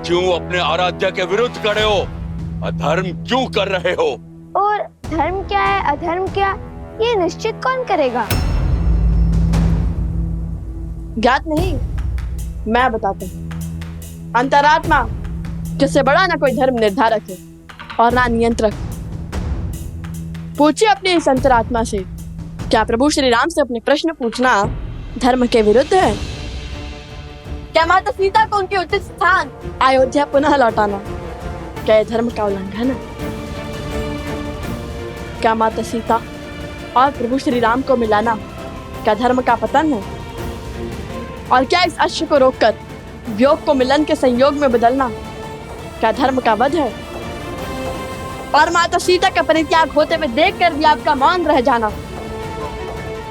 क्यों अपने आराध्य के विरुद्ध खड़े हो? अधर्म क्यों कर रहे हो? और धर्म क्या है, अधर्म क्या, ये निश्चित कौन करेगा? ज्ञात नहीं, मैं बताता हूँ। अंतरात्मा जिससे बड़ा ना कोई धर्म निर्धारक है और ना नियंत्रक। पूछिए अपनी इस अंतरात्मा से, क्या प्रभु श्री राम से अपने प्रश्न पूछना धर्म के विरुद्ध है? क्या माता सीता को उनके उचित स्थान अयोध्या पुनः लौटाना क्या धर्म का उल्लंघन है? क्या माता सीता और प्रभु श्री राम को मिलाना क्या धर्म का पतन है? और क्या इस अश्व को रोककर वियोग को मिलन के संयोग में बदलना क्या धर्म का वध है? और माता सीता का परित्याग होते हुए देखकर भी आपका मौन रह जाना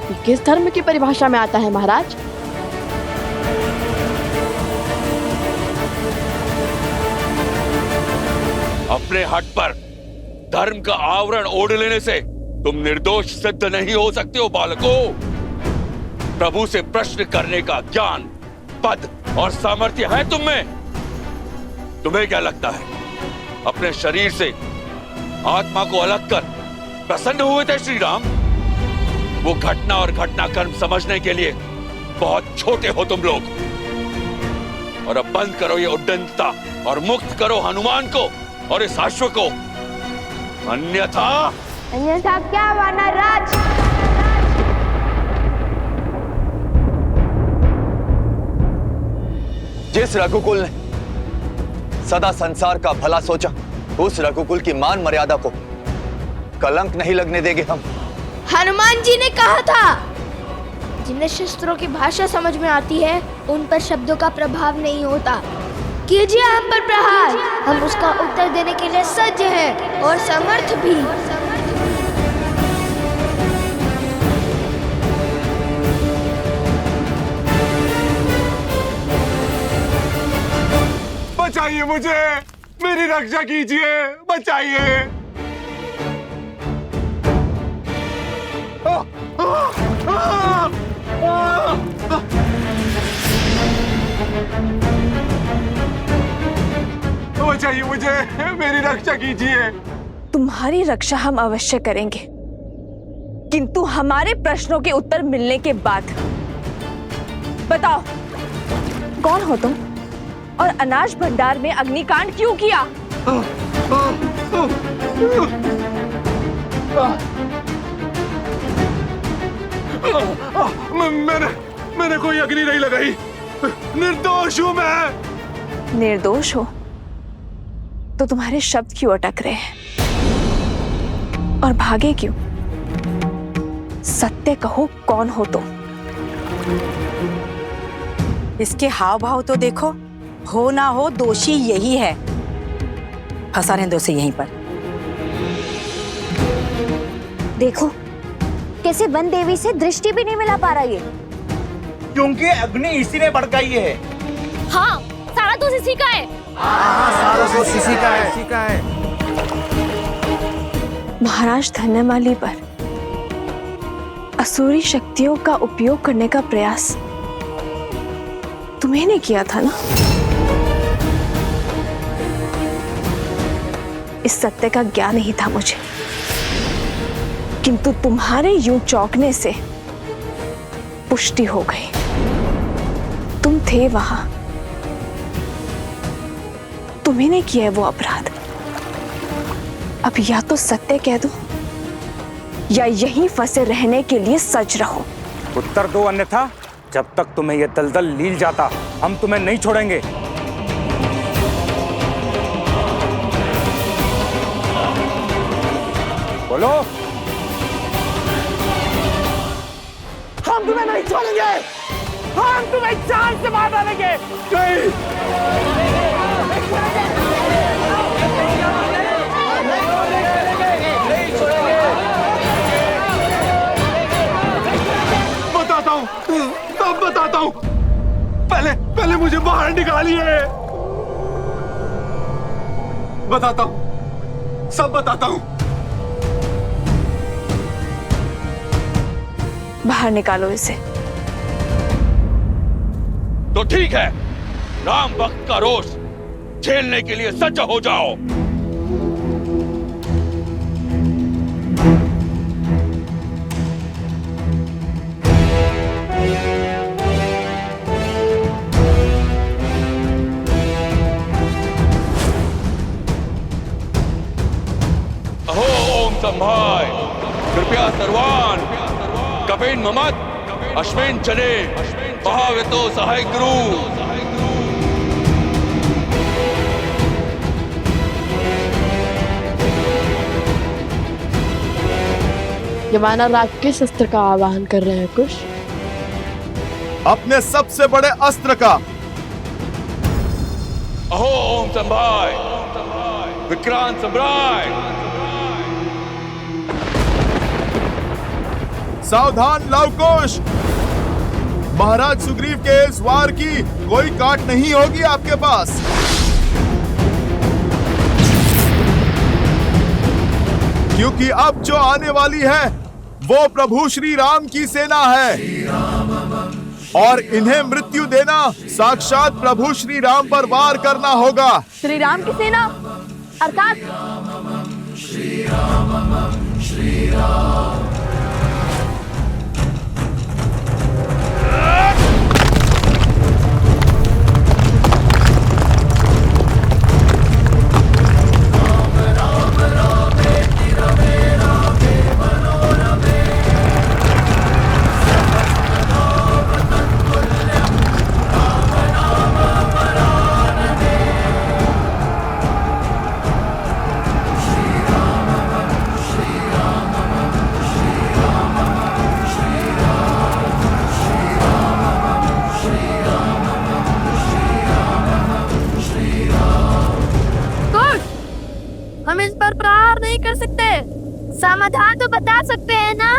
ये किस धर्म की परिभाषा में आता है महाराज? अपने हट पर धर्म का आवरण ओढ़ लेने से तुम निर्दोष सिद्ध नहीं हो सकते हो बालकों। प्रभु से प्रश्न करने का ज्ञान, पद और सामर्थ्य है तुम में, तुम्हें क्या लगता है अपने शरीर से आत्मा को अलग कर प्रसन्न हुए थे श्री राम? वो घटना और घटनाक्रम समझने के लिए बहुत छोटे हो तुम लोग। और अब बंद करो ये उद्दंडता और मुक्त करो हनुमान को और इस अश्व को, अन्यथा क्या वानर राज? जिस रघुकुल ने सदा संसार का भला सोचा, उस रघुकुल की मान मर्यादा को कलंक नहीं लगने देंगे हम। हनुमान जी ने कहा था, जिन्हें शस्त्रों की भाषा समझ में आती है उन पर शब्दों का प्रभाव नहीं होता। कीजिए हम पर प्रहार, हम उसका उत्तर देने के लिए सज्ज हैं और समर्थ भी। बचाइए मुझे, मेरी रक्षा कीजिए, बचाइए। बचाइए मुझे, मेरी रक्षा कीजिए। तुम्हारी रक्षा हम अवश्य करेंगे, किंतु हमारे प्रश्नों के उत्तर मिलने के बाद। बताओ, कौन हो तुम और अनाज भंडार में अग्निकांड क्यों किया? मैंने कोई अग्नि नहीं लगाई, निर्दोष हूं मैं। निर्दोष हो तो तुम्हारे शब्द क्यों अटक रहे हैं और भागे क्यों? सत्य कहो, कौन हो तुम? इसके हाव भाव तो देखो, हो ना हो दोषी यही है। फंसा रहे दो से यहीं पर। देखो कैसे वन देवी से दृष्टि भी नहीं मिला पा रहा ये, क्योंकि अग्नि इसी ने भड़काई है। हाँ, सारा दोष इसी का है। सारा दोष इसी का है। महाराज धन्यमाली पर असुरी शक्तियों का उपयोग करने का प्रयास तुम्हें ने किया था ना? इस सत्य का ज्ञान नहीं था मुझे, किंतु तुम्हारे यूं चौंकने से पुष्टि हो गई। तुम थे वहां, तुम्ही ने किया है वो अपराध। अब या तो सत्य कह दो या यहीं फंसे रहने के लिए सज रहो। उत्तर दो, अन्यथा जब तक तुम्हें यह दलदल लील जाता हम तुम्हें नहीं छोड़ेंगे। बोलो। हम तुम्हें नहीं छोड़ेंगे, हम तुम्हें जान से मार डालेंगे। बताता हूँ, तब बताता हूँ। पहले मुझे बाहर निकालिए। बताता हूँ, सब बताता हूँ। बाहर निकालो इसे। तो ठीक है, राम भक्त का रोष झेलने के लिए सज्ज हो जाओ। अहो ओम संभाय, कृपया सर्वान कपेन ममत अश्वेन चले महावेतो सहाय गुरु। ये वानर राज किस अस्त्र का आवाहन कर रहे हैं कुश? अपने सबसे बड़े अस्त्र का। अहो ओम संभाय, विक्रांत सम्राट। सावधान लवकुश, महाराज सुग्रीव के इस वार की कोई काट नहीं होगी आपके पास। क्योंकि अब जो आने वाली है वो प्रभु श्री राम की सेना है। और इन्हें मृत्यु देना साक्षात प्रभु श्री राम पर वार करना होगा। श्री राम की सेना अर्थात श्री राम हम इस पर प्रहार नहीं कर सकते, समाधान तो बता सकते हैं ना।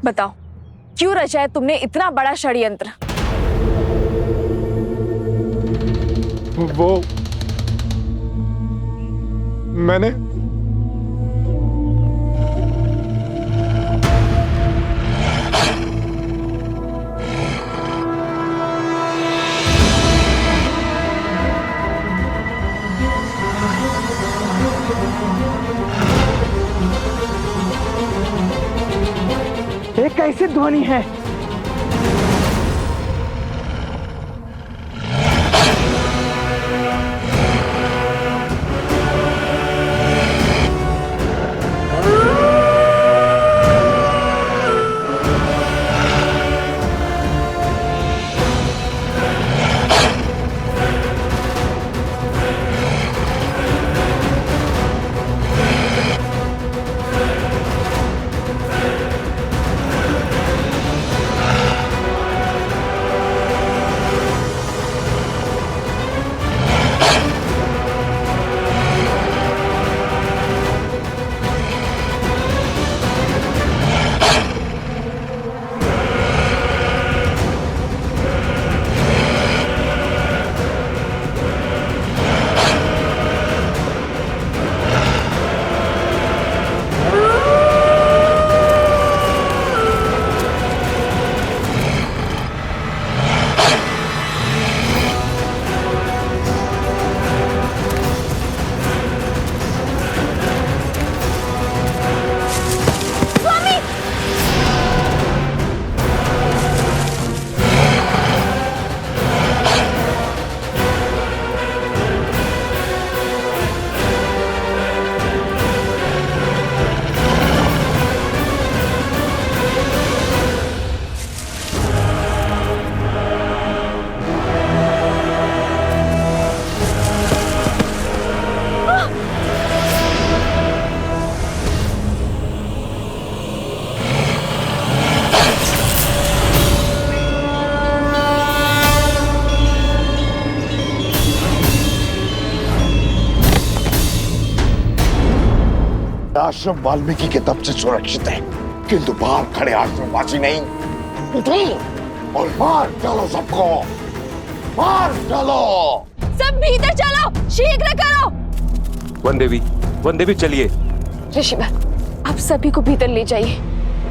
बताओ, क्यों रचा तुमने इतना बड़ा षड्यंत्र? वो मैंने ये कैसी ध्वनि है? आश्रम वाल्मीकि के दब से सुरक्षित है, किंतु बाहर खड़े आश्रमवासी नहीं। उठो और मार डालो सबको, मार डालो। सब भीतर चलो, शीघ्र करो। वन देवी चलिए। ऋषिवर, आप सभी को भीतर ले जाइए।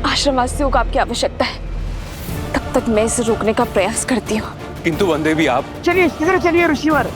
आश्रमवासियों को आपकी आवश्यकता है। तब तक मैं इसे रोकने का प्रयास करती हूँ। किंतु वन देवी आप चलिए शीघ्र चलिए ऋषिवर।